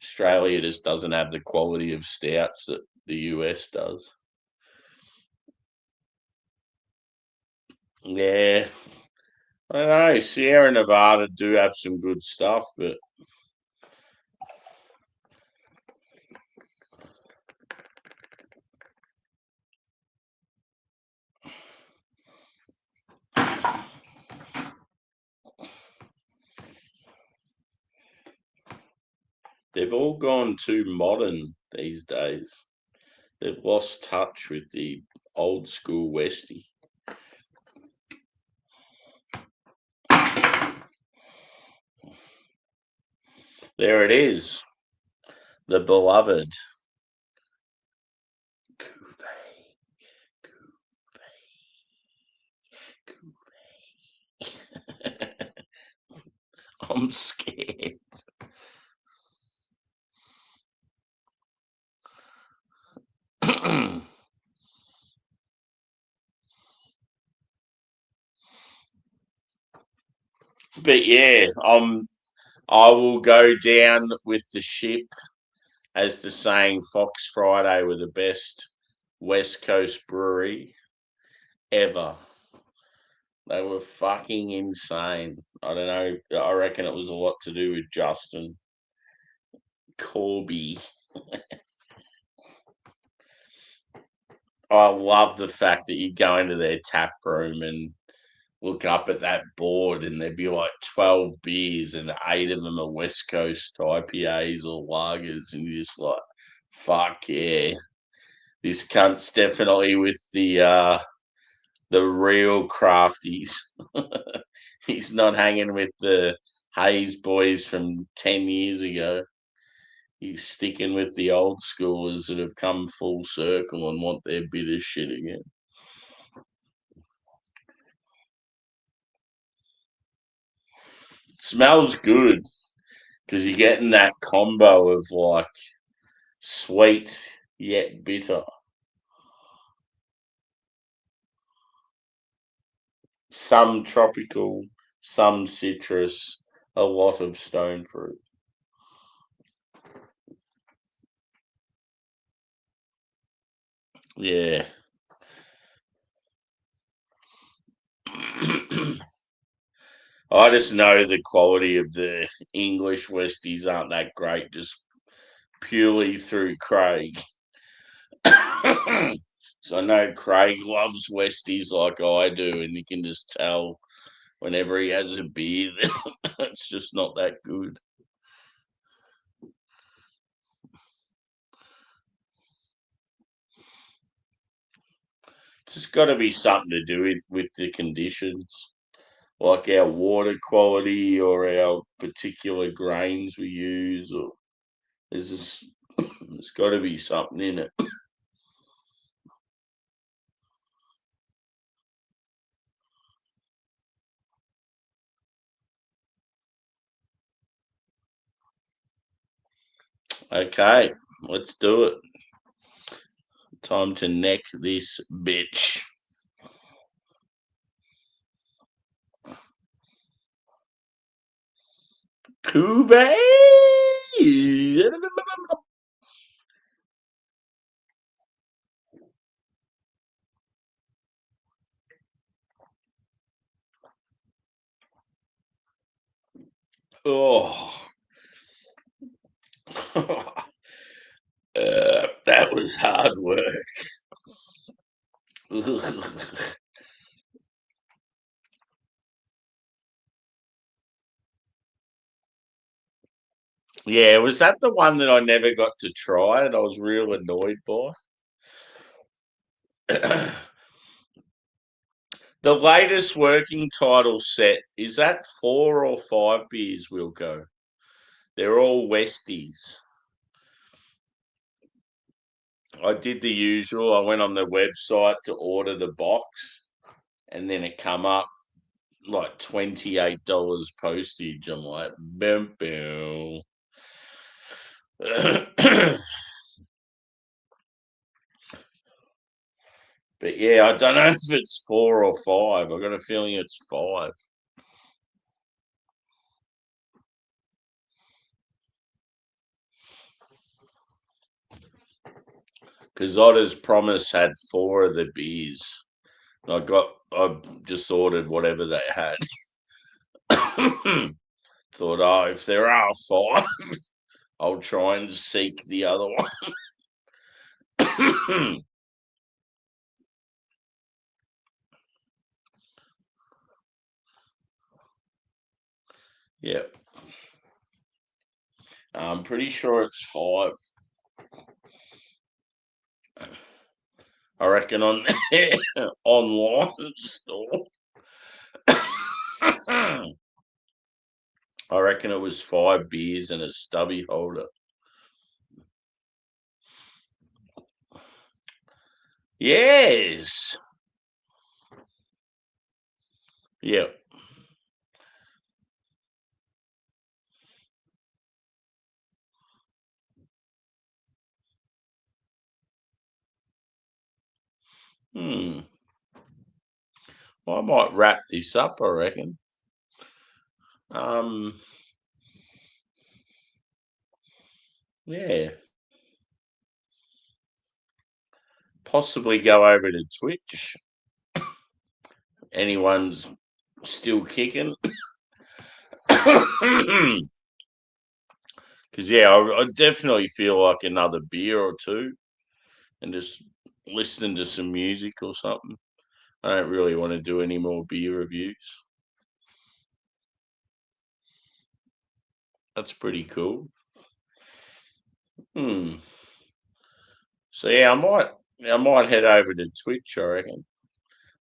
Australia just doesn't have the quality of stouts that the US does. Yeah, I don't know. Sierra Nevada do have some good stuff, but they've all gone too modern these days. They've lost touch with the old school Westie. There it is. The beloved Cuvée. I'm scared. But I will go down with the ship as the saying Fox Friday were the best West Coast brewery ever. They were fucking insane. I don't know. I reckon it was a lot to do with Justin Corby. I love the fact that you go into their tap room and look up at that board and there'd be like 12 beers and 8 of them are West Coast IPAs or lagers, and you're just like, fuck yeah. This cunt's definitely with the real crafties. He's not hanging with the Hayes boys from 10 years ago. He's sticking with the old schoolers that have come full circle and want their bit of shit again. It smells good because you're getting that combo of like sweet yet bitter. some tropical, some citrus, a lot of stone fruit. Yeah. I just know the quality of the English Westies aren't that great, just purely through Craig. So I know Craig loves Westies like I do, and you can just tell whenever he has a beer, it's just not that good. It's just got to be something to do with the conditions, like our water quality or our particular grains we use, or there's just there's got to be something in it. Okay, let's do it. Time to neck this bitch. Cuvée. Oh, that was hard work. Yeah, was that the one that I never got to try and I was real annoyed by? The latest working title set, is that 4 or 5 beers, Wilco? They're all Westies. I did the usual. I went on the website to order the box and then it come up like $28 postage. I'm like, boom, boom. But yeah, I don't know if it's 4 or 5. I got a feeling it's 5. Because Otter's Promise had 4 of the beers. I just ordered whatever they had. Thought, oh, if there are 5, I'll try and seek the other one. Yep. I'm pretty sure it's 5. I reckon on their online store. I reckon it was 5 beers and a stubby holder. Yes. Yep. Hmm. Well, I might wrap this up, I reckon. Um, yeah. Possibly go over to Twitch. Anyone's still kicking. Because, yeah, I definitely feel like another beer or two and just listening to some music or something. I don't really want to do any more beer reviews. That's pretty cool. Hmm. So yeah, I might head over to Twitch, I reckon.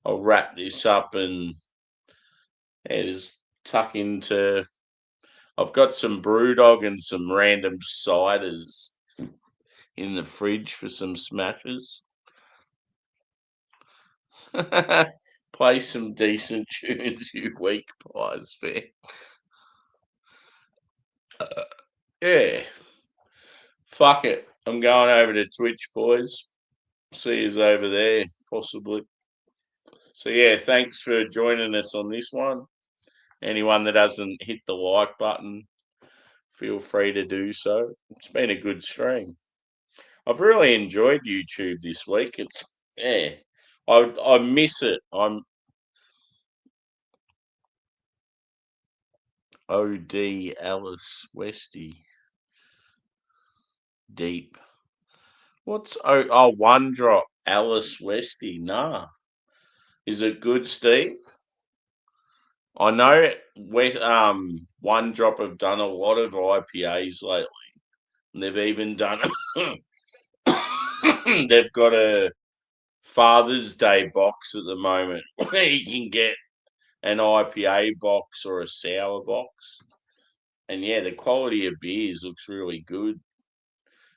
I'll wrap this up and yeah, just tuck into. I've got some BrewDog and some random ciders in the fridge for some smashes. Play some decent tunes, you weak pies, fair. Yeah, fuck it. I'm going over to Twitch, boys. See yous over there, possibly. So yeah, thanks for joining us on this one. Anyone that hasn't hit the like button, feel free to do so. It's been a good stream. I've really enjoyed YouTube this week. It's yeah, I miss it. I'm OD Alice Westy Deep. What's One Drop Alice Westy? Nah, is it good, Steve? I know One Drop have done a lot of IPAs lately. And they've even done they've got a Father's Day box at the moment where you can get an IPA box or a sour box. And yeah, the quality of beers looks really good.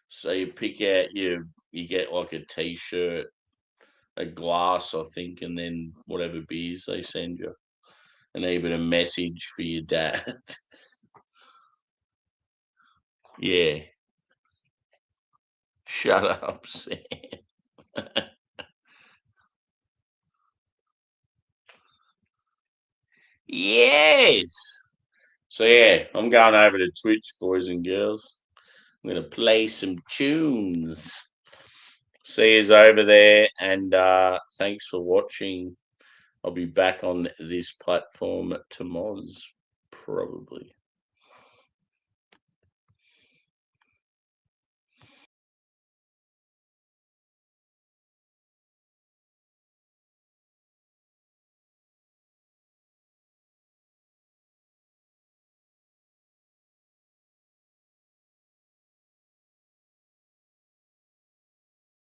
So you pick out you get like a t-shirt, a glass, I think, and then whatever beers they send you. And even a message for your dad. Yeah. Shut up, Sam. Yes. So yeah, I'm going over to Twitch, boys and girls. I'm gonna play some tunes. See yous over there, and thanks for watching. I'll be back on this platform tomorrow, probably.